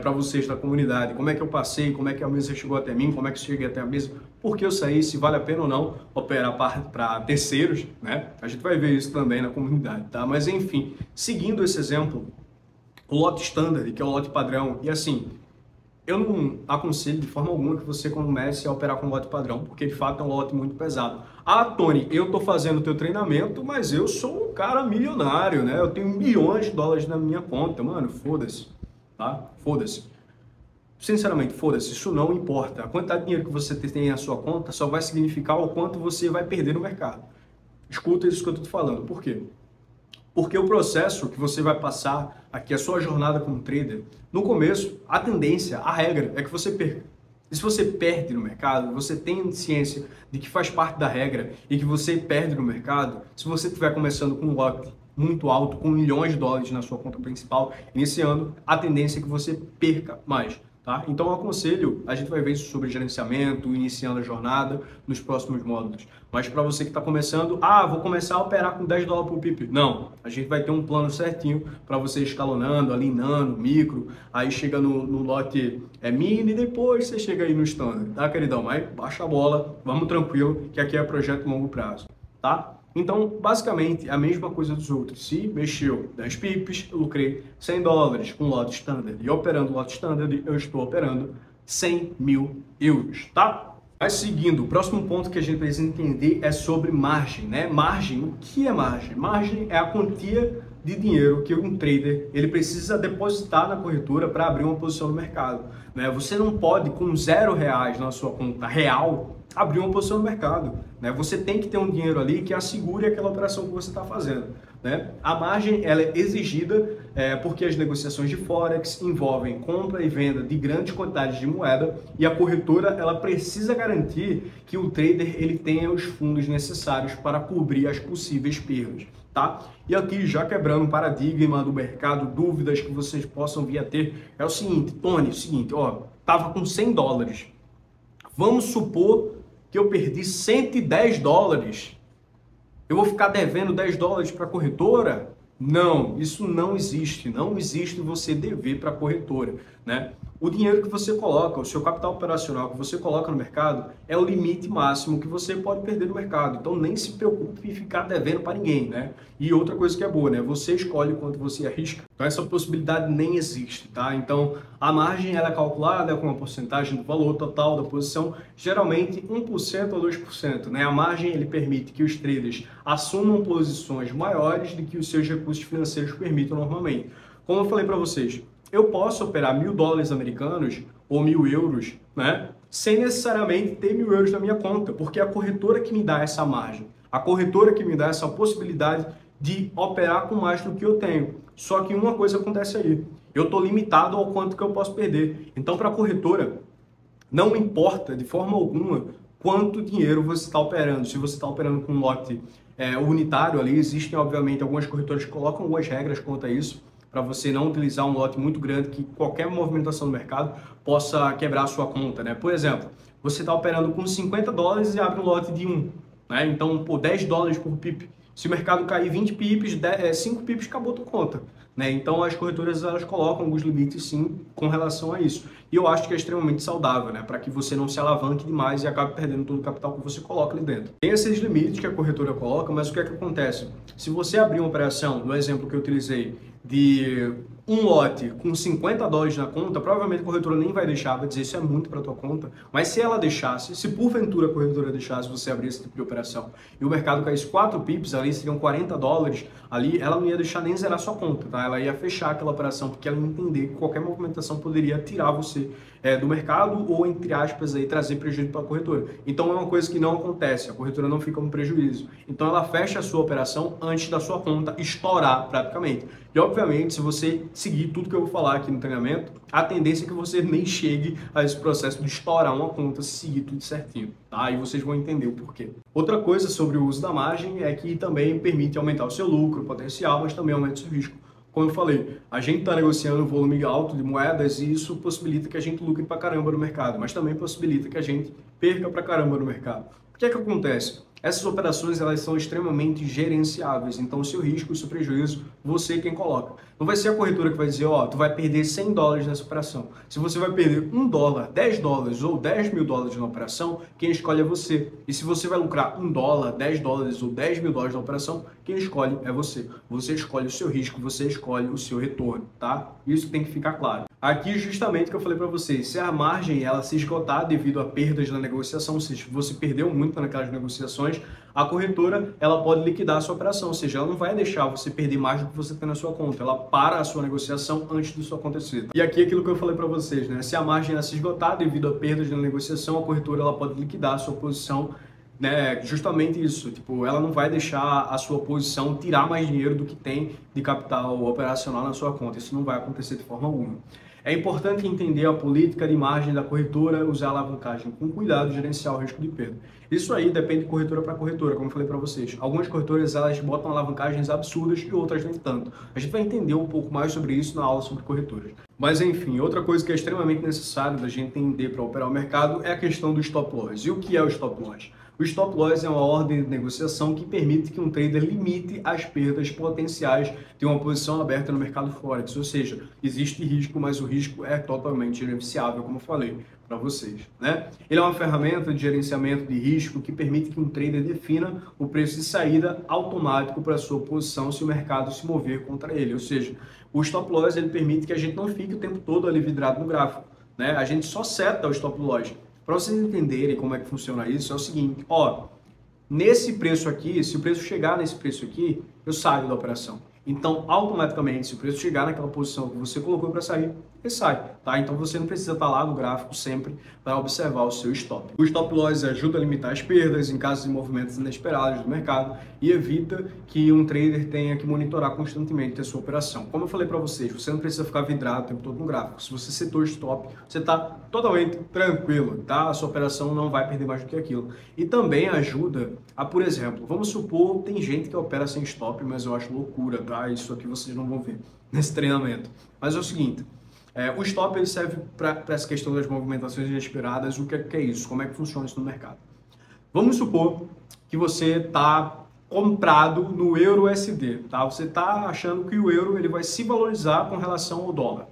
para vocês da comunidade. Como é que eu passei, como é que a mesa chegou até mim, como é que eu cheguei até a mesa, por que eu saí, se vale a pena ou não operar para terceiros, né? A gente vai ver isso também na comunidade, tá? Mas enfim, seguindo esse exemplo, o lote standard, que é o lote padrão, e assim, eu não aconselho de forma alguma que você comece a operar com lote padrão, porque de fato é um lote muito pesado. Ah, Tony, eu tô fazendo o teu treinamento, mas eu sou um cara milionário, né? Eu tenho milhões de dólares na minha conta. Mano, foda-se, tá? Foda-se. Sinceramente, foda-se, isso não importa. A quantidade de dinheiro que você tem na sua conta só vai significar o quanto você vai perder no mercado. Escuta isso que eu tô te falando. Por quê? Porque o processo que você vai passar aqui, a sua jornada como trader, no começo, a tendência, a regra é que você perca. E se você perde no mercado, você tem ciência de que faz parte da regra e que você perde no mercado, se você estiver começando com um lote muito alto, com milhões de dólares na sua conta principal, iniciando, a tendência é que você perca mais. Tá? Então, eu aconselho, a gente vai ver isso sobre gerenciamento, iniciando a jornada nos próximos módulos. Mas para você que está começando, vou começar a operar com $10 por PIP. Não, a gente vai ter um plano certinho para você escalonando, ali nano, micro, aí chega no lote mini, depois você chega aí no standard, tá, queridão? Mas baixa a bola, vamos tranquilo, que aqui é projeto longo prazo, tá? Então, basicamente, a mesma coisa dos outros. Se mexeu 10 pips, eu lucrei $100 com lote standard. E operando lote standard, eu estou operando 100 mil euros, tá? Mas seguindo, o próximo ponto que a gente precisa entender é sobre margem, né? Margem, o que é margem? Margem é a quantia de dinheiro que um trader ele precisa depositar na corretora para abrir uma posição no mercado, né? Você não pode, com R$0 na sua conta real, abrir uma posição no mercado, né? Você tem que ter um dinheiro ali que assegure aquela operação que você está fazendo, né? A margem ela é exigida porque as negociações de Forex envolvem compra e venda de grandes quantidades de moeda e a corretora ela precisa garantir que o trader ele tenha os fundos necessários para cobrir as possíveis perdas, tá? E aqui, já quebrando o paradigma do mercado, dúvidas que vocês possam vir a ter, é o seguinte, Tony, tava com $100, vamos supor que eu perdi $110, eu vou ficar devendo $10 para a corretora? Não, isso não existe. Não existe você dever para a corretora, né? O dinheiro que você coloca, o seu capital operacional que você coloca no mercado é o limite máximo que você pode perder no mercado. Então nem se preocupe em ficar devendo para ninguém, né? E outra coisa que é boa, né? Você escolhe quanto você arrisca. Então essa possibilidade nem existe, tá? Então a margem ela é calculada com uma porcentagem do valor total da posição, geralmente 1% ou 2%, né? A margem ele permite que os traders assumam posições maiores do que os seus recursos financeiros permitem normalmente. Como eu falei para vocês, eu posso operar $1.000 americanos ou 1.000 euros, né? Sem necessariamente ter 1.000 euros na minha conta, porque é a corretora que me dá essa margem, a corretora que me dá essa possibilidade de operar com mais do que eu tenho. Só que uma coisa acontece aí, eu estou limitado ao quanto que eu posso perder. Então, para a corretora, não importa de forma alguma quanto dinheiro você está operando. Se você está operando com um lote unitário ali, existem obviamente algumas corretoras que colocam algumas regras quanto a isso, para você não utilizar um lote muito grande que qualquer movimentação no mercado possa quebrar a sua conta, né? Por exemplo, você está operando com $50 e abre um lote de 1, né? Então, por $10 por pip. Se o mercado cair 20 pips, 5 pips, acabou a tua conta, né? Então, as corretoras elas colocam alguns limites, sim, com relação a isso. E eu acho que é extremamente saudável, né? Para que você não se alavanque demais e acabe perdendo todo o capital que você coloca ali dentro. Tem esses limites que a corretora coloca, mas o que é que acontece? Se você abrir uma operação, no exemplo que eu utilizei, de um lote com 50 dólares na conta, provavelmente a corretora nem vai deixar, vai dizer isso é muito para tua conta, mas se ela deixasse, se porventura a corretora deixasse você abrir esse tipo de operação e o mercado caísse 4 pips, ali seriam 40 dólares, ali ela não ia deixar nem zerar sua conta, tá? Ela ia fechar aquela operação porque ela ia entender que qualquer movimentação poderia tirar você do mercado ou, entre aspas, aí, trazer prejuízo para a corretora. Então é uma coisa que não acontece, a corretora não fica com prejuízo. Então ela fecha a sua operação antes da sua conta estourar praticamente. E obviamente, se você seguir tudo que eu vou falar aqui no treinamento, a tendência é que você nem chegue a esse processo de estourar uma conta se seguir tudo certinho, tá? E vocês vão entender o porquê. Outra coisa sobre o uso da margem é que também permite aumentar o seu lucro potencial, mas também aumenta o seu risco. Como eu falei, a gente está negociando um volume alto de moedas e isso possibilita que a gente lucre pra caramba no mercado, mas também possibilita que a gente perca pra caramba no mercado. O que é que acontece? Essas operações elas são extremamente gerenciáveis, então o seu risco, o seu prejuízo, você quem coloca. Não vai ser a corretora que vai dizer, ó, tu vai perder 100 dólares nessa operação. Se você vai perder 1 dólar, 10 dólares ou 10 mil dólares na operação, quem escolhe é você. E se você vai lucrar 1 dólar, 10 dólares ou 10 mil dólares na operação, quem escolhe é você. Você escolhe o seu risco, você escolhe o seu retorno, tá? Isso tem que ficar claro. Aqui justamente o que eu falei para vocês, se a margem ela se esgotar devido a perdas na negociação, ou seja, você perdeu muito naquelas negociações, a corretora ela pode liquidar a sua operação, ou seja, ela não vai deixar você perder mais do que você tem na sua conta, ela para a sua negociação antes disso acontecer. E aqui aquilo que eu falei para vocês, né? Se a margem ela se esgotar devido a perdas na negociação, a corretora ela pode liquidar a sua posição, né, justamente isso, tipo, ela não vai deixar a sua posição tirar mais dinheiro do que tem de capital operacional na sua conta, isso não vai acontecer de forma alguma. É importante entender a política de margem da corretora, usar a alavancagem com cuidado e gerenciar o risco de perda. Isso aí depende de corretora para corretora, como eu falei para vocês. Algumas corretoras elas botam alavancagens absurdas e outras nem tanto. A gente vai entender um pouco mais sobre isso na aula sobre corretoras. Mas enfim, outra coisa que é extremamente necessária da gente entender para operar o mercado é a questão do stop loss. E o que é o stop loss? O stop loss é uma ordem de negociação que permite que um trader limite as perdas potenciais de uma posição aberta no mercado Forex. Ou seja, existe risco, mas o risco é totalmente gerenciável, como eu falei para vocês, né? Ele é uma ferramenta de gerenciamento de risco que permite que um trader defina o preço de saída automático para a sua posição se o mercado se mover contra ele. Ou seja, o stop loss ele permite que a gente não fique o tempo todo ali vidrado no gráfico, né? A gente só seta o stop loss. Para vocês entenderem como é que funciona isso, é o seguinte, ó, nesse preço aqui, se o preço chegar nesse preço aqui, eu saio da operação. Então, automaticamente, se o preço chegar naquela posição que você colocou para sair, ele sai, tá? Então, você não precisa estar lá no gráfico sempre para observar o seu stop. O stop loss ajuda a limitar as perdas em caso de movimentos inesperados do mercado e evita que um trader tenha que monitorar constantemente a sua operação. Como eu falei para vocês, você não precisa ficar vidrado o tempo todo no gráfico. Se você setou o stop, você está totalmente tranquilo, tá? A sua operação não vai perder mais do que aquilo. E também ajuda a, por exemplo, vamos supor, tem gente que opera sem stop, mas eu acho loucura, tá? Isso aqui vocês não vão ver nesse treinamento. Mas é o seguinte, o stop ele serve para essa questão das movimentações inesperadas. O que é isso? Como é que funciona isso no mercado? Vamos supor que você está comprado no euro USD, tá? Você está achando que o euro ele vai se valorizar com relação ao dólar,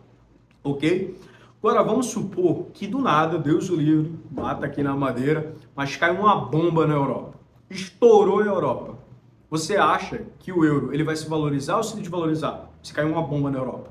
ok? Agora vamos supor que do nada, Deus o livre, bata aqui na madeira, mas cai uma bomba na Europa, estourou a Europa. Você acha que o euro ele vai se valorizar ou se desvalorizar? Se cair uma bomba na Europa.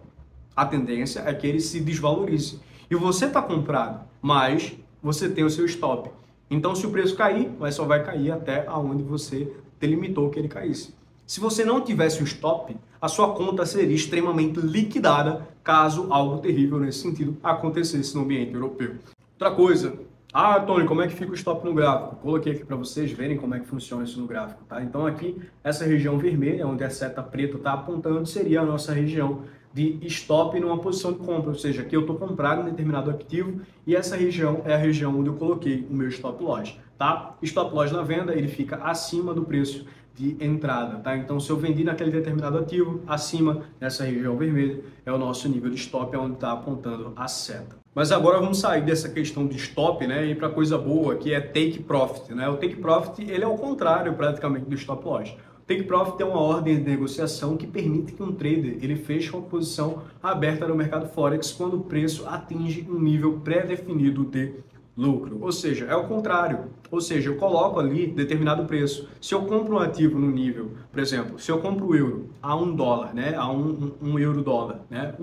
A tendência é que ele se desvalorize. E você está comprado, mas você tem o seu stop. Então, se o preço cair, mas só vai cair até aonde você delimitou que ele caísse. Se você não tivesse o stop, a sua conta seria extremamente liquidada caso algo terrível nesse sentido acontecesse no ambiente europeu. Outra coisa, Tony, como é que fica o stop no gráfico? Coloquei aqui para vocês verem como é que funciona isso no gráfico, tá? Então aqui, essa região vermelha, onde a seta preta está apontando, seria a nossa região de stop numa posição de compra, ou seja, aqui eu estou comprado em determinado ativo e essa região é a região onde eu coloquei o meu stop loss, tá? Stop loss na venda, ele fica acima do preço de entrada, tá? Então, se eu vendi naquele determinado ativo, acima dessa região vermelha, é o nosso nível de stop, é onde está apontando a seta. Mas agora vamos sair dessa questão de stop, né, e ir para coisa boa, que é take profit, né? O take profit, ele é o contrário praticamente do stop loss. Take Profit é uma ordem de negociação que permite que um trader ele feche uma posição aberta no mercado Forex quando o preço atinge um nível pré-definido de lucro. Ou seja, é o contrário. Ou seja, eu coloco ali determinado preço. Se eu compro um ativo no nível, por exemplo, se eu compro o euro a $1, né? A um euro dólar, né?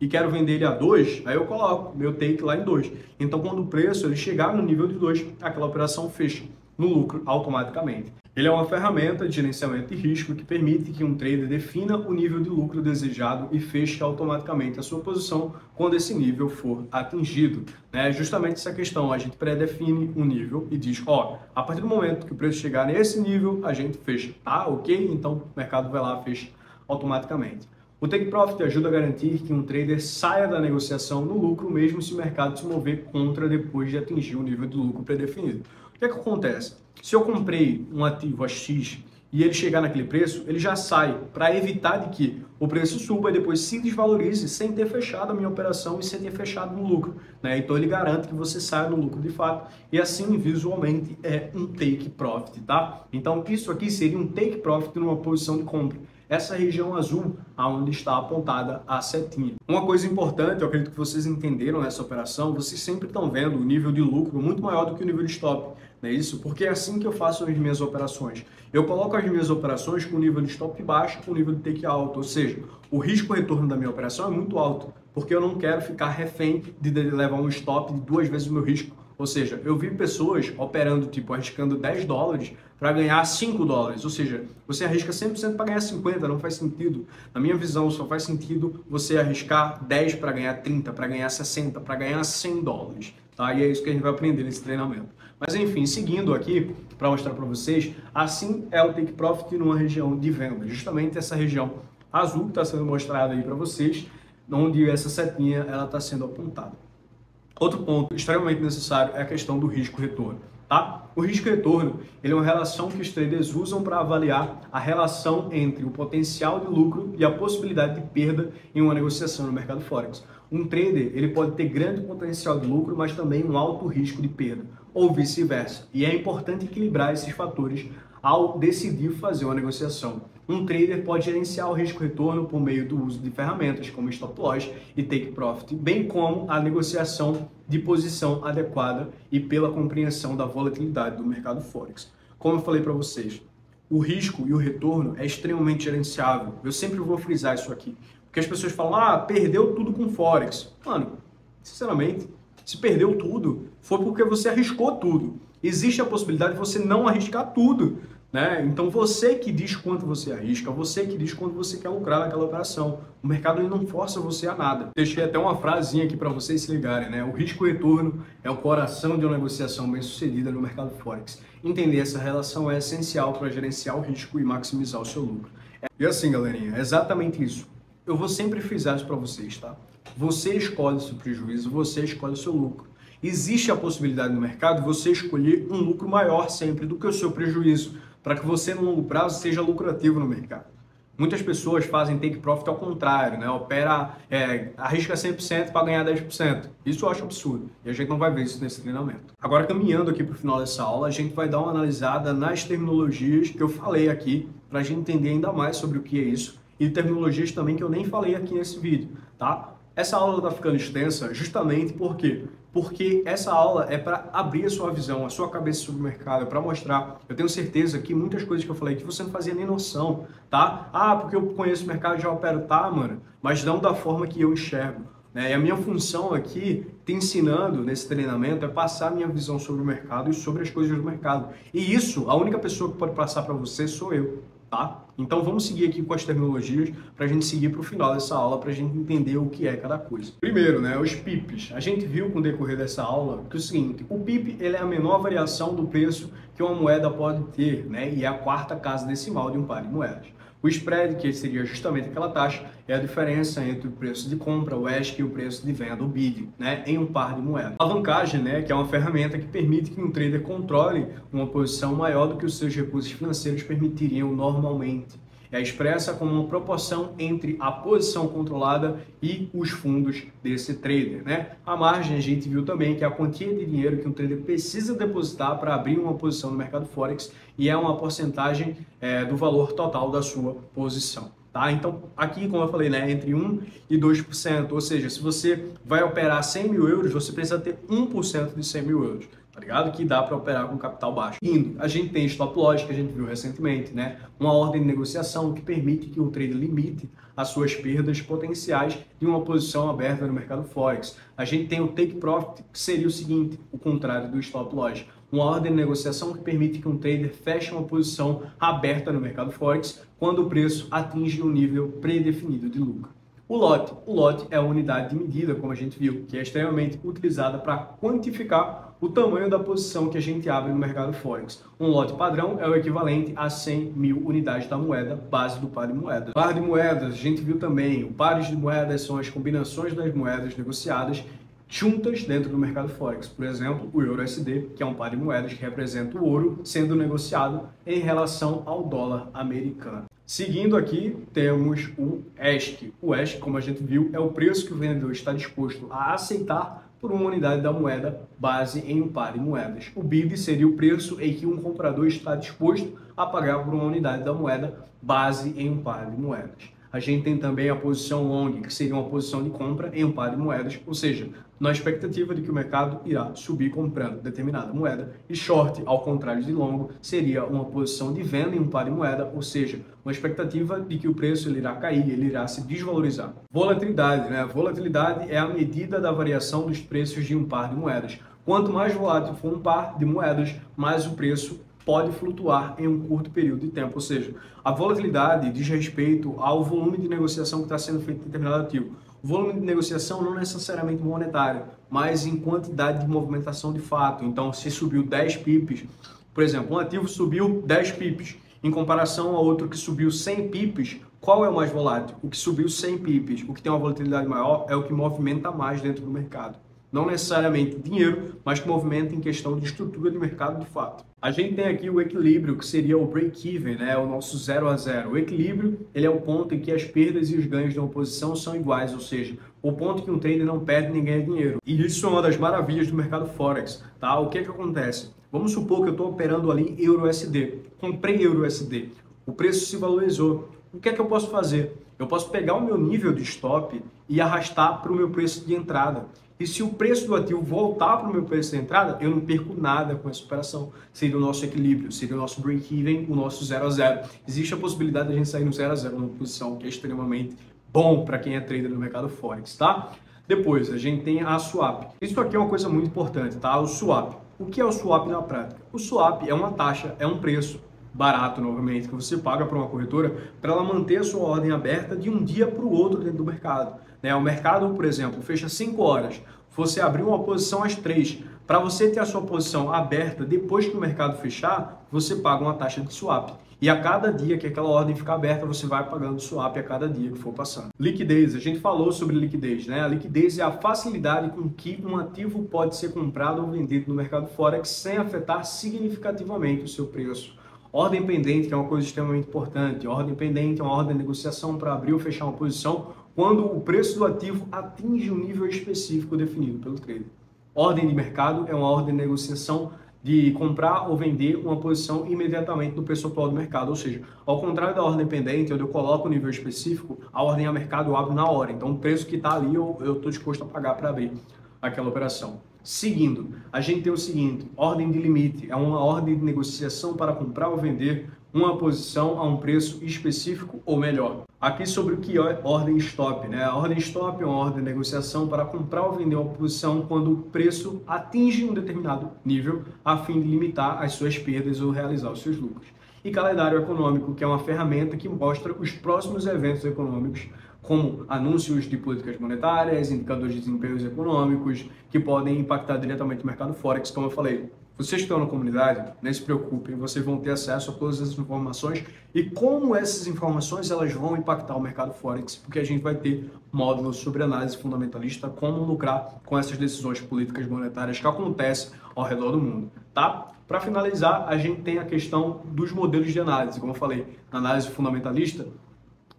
E quero vender ele a 2, aí eu coloco meu take lá em 2. Então, quando o preço ele chegar no nível de 2, aquela operação fecha no lucro automaticamente. Ele é uma ferramenta de gerenciamento de risco que permite que um trader defina o nível de lucro desejado e feche automaticamente a sua posição quando esse nível for atingido. É justamente essa questão, a gente predefine um nível e diz, ó, a partir do momento que o preço chegar nesse nível, a gente fecha, tá? Ok? Então o mercado vai lá e fecha automaticamente. O Take Profit ajuda a garantir que um trader saia da negociação no lucro, mesmo se o mercado se mover contra depois de atingir o nível de lucro predefinido. O que é que acontece? Se eu comprei um ativo a X e ele chegar naquele preço, ele já sai para evitar de que o preço suba e depois se desvalorize sem ter fechado a minha operação e sem ter fechado no lucro, né? Então ele garante que você saia no lucro de fato e assim visualmente é um Take Profit, tá? Então isso aqui seria um Take Profit numa posição de compra. Essa região azul, aonde está apontada a setinha. Uma coisa importante, eu acredito que vocês entenderam nessa operação, vocês sempre estão vendo o nível de lucro muito maior do que o nível de stop, não é isso? Porque é assim que eu faço as minhas operações. Eu coloco as minhas operações com o nível de stop baixo, com o nível de take alto, ou seja, o risco-retorno da minha operação é muito alto, porque eu não quero ficar refém de levar um stop de 2 vezes o meu risco. Ou seja, eu vi pessoas operando, tipo, arriscando $10 para ganhar $5. Ou seja, você arrisca 100% para ganhar 50, não faz sentido. Na minha visão, só faz sentido você arriscar 10 para ganhar 30, para ganhar 60, para ganhar $100. Tá? E é isso que a gente vai aprender nesse treinamento. Mas enfim, seguindo aqui, para mostrar para vocês, assim é o Take Profit numa região de venda. Justamente essa região azul que está sendo mostrada aí para vocês, onde essa setinha ela está sendo apontada. Outro ponto extremamente necessário é a questão do risco-retorno, tá? O risco-retorno ele é uma relação que os traders usam para avaliar a relação entre o potencial de lucro e a possibilidade de perda em uma negociação no mercado Forex. Um trader ele pode ter grande potencial de lucro, mas também um alto risco de perda, ou vice-versa. E é importante equilibrar esses fatores ao decidir fazer uma negociação. Um trader pode gerenciar o risco-retorno por meio do uso de ferramentas como Stop Loss e Take Profit, bem como a negociação de posição adequada e pela compreensão da volatilidade do mercado Forex. Como eu falei para vocês, o risco e o retorno é extremamente gerenciável. Eu sempre vou frisar isso aqui, porque as pessoas falam, ah, perdeu tudo com Forex. Mano, sinceramente, se perdeu tudo, foi porque você arriscou tudo. Existe a possibilidade de você não arriscar tudo, né? Então você que diz quanto você arrisca, você que diz quanto você quer lucrar naquela operação. O mercado ele não força você a nada. Deixei até uma frasinha aqui para vocês se ligarem, né? O risco-retorno é o coração de uma negociação bem-sucedida no mercado Forex. Entender essa relação é essencial para gerenciar o risco e maximizar o seu lucro. E assim, galerinha, é exatamente isso. Eu vou sempre frisar isso para vocês, tá? Você escolhe o seu prejuízo, você escolhe o seu lucro. Existe a possibilidade no mercado de você escolher um lucro maior sempre do que o seu prejuízo, para que você no longo prazo seja lucrativo no mercado. Muitas pessoas fazem take profit ao contrário, né? Arrisca 100% para ganhar 10%. Isso eu acho absurdo e a gente não vai ver isso nesse treinamento. Agora, caminhando aqui para o final dessa aula, a gente vai dar uma analisada nas terminologias que eu falei aqui, para a gente entender ainda mais sobre o que é isso e terminologias também que eu nem falei aqui nesse vídeo, tá? Essa aula está ficando extensa justamente porque essa aula é para abrir a sua visão, a sua cabeça sobre o mercado, para mostrar, eu tenho certeza que muitas coisas que eu falei que você não fazia nem noção, tá? Ah, porque eu conheço o mercado e já opero, tá, mano? Mas não da forma que eu enxergo, né? E a minha função aqui, te ensinando nesse treinamento, é passar a minha visão sobre o mercado e sobre as coisas do mercado. E isso, a única pessoa que pode passar para você sou eu. Tá? Então vamos seguir aqui com as terminologias para a gente seguir para o final dessa aula, para a gente entender o que é cada coisa. Primeiro, né, os pips. A gente viu com o decorrer dessa aula que é o seguinte, o pip ele é a menor variação do preço que uma moeda pode ter, né, e é a quarta casa decimal de um par de moedas. O spread, que seria justamente aquela taxa, é a diferença entre o preço de compra, o ESC, e o preço de venda, o bid, né, em um par de moedas. A alavancagem, né, que é uma ferramenta que permite que um trader controle uma posição maior do que os seus recursos financeiros permitiriam normalmente. É expressa como uma proporção entre a posição controlada e os fundos desse trader, né? A margem a gente viu também que é a quantia de dinheiro que um trader precisa depositar para abrir uma posição no mercado Forex e é uma porcentagem do valor total da sua posição. Tá? Então, aqui, como eu falei, né, entre 1% e 2%, ou seja, se você vai operar 100 mil euros, você precisa ter 1% de 100 mil euros, tá ligado? Que dá para operar com capital baixo. A gente tem stop loss, que a gente viu recentemente, né? Uma ordem de negociação que permite que o trader limite as suas perdas potenciais de uma posição aberta no mercado Forex. A gente tem o take profit, que seria o seguinte, o contrário do stop loss. Uma ordem de negociação que permite que um trader feche uma posição aberta no mercado Forex quando o preço atinge um nível predefinido de lucro. O lote é a unidade de medida, como a gente viu, que é extremamente utilizada para quantificar o tamanho da posição que a gente abre no mercado Forex. Um lote padrão é o equivalente a 100 mil unidades da moeda base do par de moedas. Par de moedas, a gente viu também, o pares de moedas são as combinações das moedas negociadas juntas dentro do mercado Forex. Por exemplo, o EURUSD, que é um par de moedas que representa o ouro sendo negociado em relação ao dólar americano. Seguindo aqui, temos o ESC. O ESC, como a gente viu, é o preço que o vendedor está disposto a aceitar por uma unidade da moeda base em um par de moedas. O BID seria o preço em que um comprador está disposto a pagar por uma unidade da moeda base em um par de moedas. A gente tem também a posição long, que seria uma posição de compra em um par de moedas, ou seja, na expectativa de que o mercado irá subir comprando determinada moeda, e short, ao contrário de long, seria uma posição de venda em um par de moeda, ou seja, uma expectativa de que o preço ele irá cair, ele irá se desvalorizar. Volatilidade, né? Volatilidade é a medida da variação dos preços de um par de moedas. Quanto mais volátil for um par de moedas, mais o preço pode flutuar em um curto período de tempo, ou seja, a volatilidade diz respeito ao volume de negociação que está sendo feito em determinado ativo. O volume de negociação não necessariamente monetário, mas em quantidade de movimentação de fato. Então, se subiu 10 pips, por exemplo, um ativo subiu 10 pips, em comparação a outro que subiu 100 pips, qual é o mais volátil? O que subiu 100 pips, o que tem uma volatilidade maior, é o que movimenta mais dentro do mercado. Não necessariamente dinheiro, mas que movimenta em questão de estrutura de mercado de fato. A gente tem aqui o equilíbrio, que seria o break-even, né? O nosso 0 a 0. O equilíbrio ele é o ponto em que as perdas e os ganhos de uma posição são iguais, ou seja, o ponto que um trader não perde nem ganha dinheiro. E isso é uma das maravilhas do mercado Forex, tá? O que é que acontece? Vamos supor que eu estou operando ali EURUSD. Comprei EURUSD. O preço se valorizou. O que é que eu posso fazer? Eu posso pegar o meu nível de stop e arrastar para o meu preço de entrada. E se o preço do ativo voltar para o meu preço de entrada, eu não perco nada com essa operação. Seria o nosso equilíbrio, seria o nosso break-even, o nosso 0 a 0. Existe a possibilidade de a gente sair no 0 a 0 numa posição que é extremamente bom para quem é trader no mercado Forex, tá? Depois, a gente tem a swap. Isso aqui é uma coisa muito importante, tá? O swap. O que é o swap na prática? O swap é uma taxa, é um preço barato, novamente, que você paga para uma corretora para ela manter a sua ordem aberta de um dia para o outro dentro do mercado. O mercado, por exemplo, fecha 5 horas, você abrir uma posição às 3. Para você ter a sua posição aberta depois que o mercado fechar, você paga uma taxa de swap. E a cada dia que aquela ordem ficar aberta, você vai pagando swap a cada dia que for passando. Liquidez, a gente falou sobre liquidez, né? A liquidez é a facilidade com que um ativo pode ser comprado ou vendido no mercado Forex sem afetar significativamente o seu preço. Ordem pendente, que é uma coisa extremamente importante. Ordem pendente é uma ordem de negociação para abrir ou fechar uma posição quando o preço do ativo atinge um nível específico definido pelo trader. Ordem de mercado é uma ordem de negociação de comprar ou vender uma posição imediatamente no preço atual do mercado. Ou seja, ao contrário da ordem pendente, onde eu coloco o nível específico, a ordem a mercado eu abro na hora. Então, o preço que está ali, eu estou disposto a pagar para abrir aquela operação. Seguindo, a gente tem o seguinte, ordem de limite, é uma ordem de negociação para comprar ou vender uma posição a um preço específico ou melhor. Aqui sobre o que é ordem stop, né? A ordem stop é uma ordem de negociação para comprar ou vender uma posição quando o preço atinge um determinado nível a fim de limitar as suas perdas ou realizar os seus lucros. E calendário econômico, que é uma ferramenta que mostra os próximos eventos econômicos, como anúncios de políticas monetárias, indicadores de desempenhos econômicos, que podem impactar diretamente o mercado Forex, como eu falei. Vocês que estão na comunidade, não se preocupem, vocês vão ter acesso a todas essas informações e como essas informações elas vão impactar o mercado Forex, porque a gente vai ter módulos sobre análise fundamentalista, como lucrar com essas decisões políticas monetárias que acontecem ao redor do mundo, tá? Para finalizar, a gente tem a questão dos modelos de análise, como eu falei, na análise fundamentalista,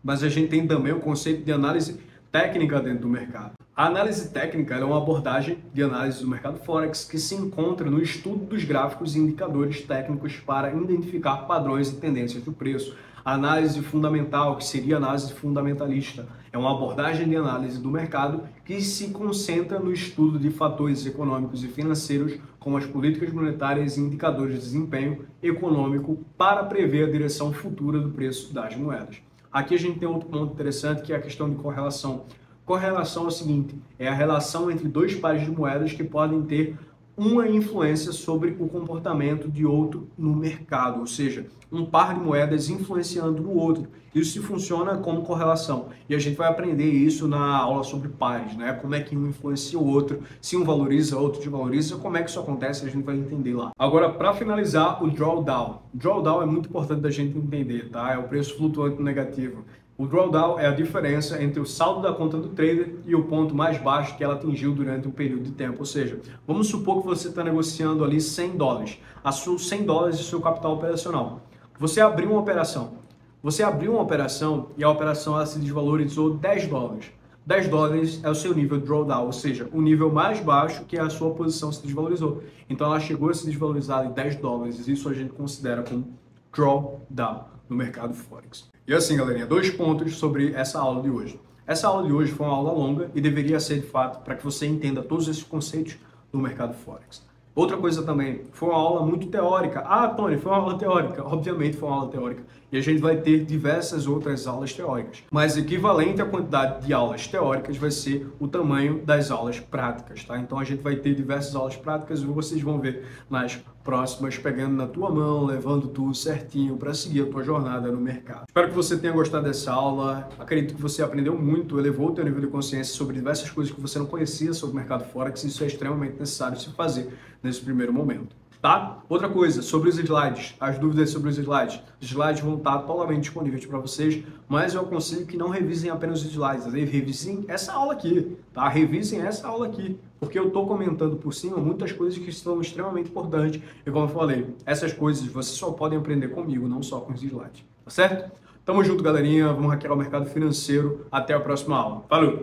mas a gente tem também o conceito de análise técnica dentro do mercado. A análise técnica é uma abordagem de análise do mercado Forex que se encontra no estudo dos gráficos e indicadores técnicos para identificar padrões e tendências do preço. A análise fundamental, que seria a análise fundamentalista, é uma abordagem de análise do mercado que se concentra no estudo de fatores econômicos e financeiros, como as políticas monetárias e indicadores de desempenho econômico, para prever a direção futura do preço das moedas. Aqui a gente tem outro ponto interessante, que é a questão de correlação. Correlação é o seguinte, é a relação entre dois pares de moedas que podem ter uma influência sobre o comportamento de outro no mercado, ou seja, um par de moedas influenciando o outro. Isso funciona como correlação e a gente vai aprender isso na aula sobre pares, né? Como é que um influencia o outro, se um valoriza, outro desvaloriza, como é que isso acontece, a gente vai entender lá. Agora, para finalizar, o drawdown. Drawdown é muito importante da gente entender, tá? É o preço flutuante negativo. O drawdown é a diferença entre o saldo da conta do trader e o ponto mais baixo que ela atingiu durante um período de tempo. Ou seja, vamos supor que você está negociando ali $100, $100 de seu capital operacional. Você abriu uma operação. E a operação ela se desvalorizou $10. $10 é o seu nível de drawdown, ou seja, o nível mais baixo que a sua posição se desvalorizou. Então ela chegou a se desvalorizar em $10. Isso a gente considera como drawdown no mercado Forex. E assim, galerinha, 2 pontos sobre essa aula de hoje. Essa aula de hoje foi uma aula longa e deveria ser, de fato, para que você entenda todos esses conceitos do mercado Forex. Outra coisa também, foi uma aula muito teórica. Ah, Tony, foi uma aula teórica. Obviamente foi uma aula teórica. E a gente vai ter diversas outras aulas teóricas. Mas equivalente à quantidade de aulas teóricas vai ser o tamanho das aulas práticas, tá? Então a gente vai ter diversas aulas práticas e vocês vão ver nas próximas, pegando na tua mão, levando tudo certinho para seguir a tua jornada no mercado. Espero que você tenha gostado dessa aula. Acredito que você aprendeu muito, elevou o teu nível de consciência sobre diversas coisas que você não conhecia sobre o mercado Forex. Isso é extremamente necessário se fazer nesse primeiro momento. Tá? Outra coisa, sobre os slides, as dúvidas sobre os slides vão estar totalmente disponíveis para vocês, mas eu aconselho que não revisem apenas os slides, revisem essa aula aqui, tá? Revisem essa aula aqui, porque eu estou comentando por cima muitas coisas que são extremamente importantes, e como eu falei, essas coisas vocês só podem aprender comigo, não só com os slides, tá certo? Tamo junto, galerinha, vamos hackear o mercado financeiro, até a próxima aula. Falou!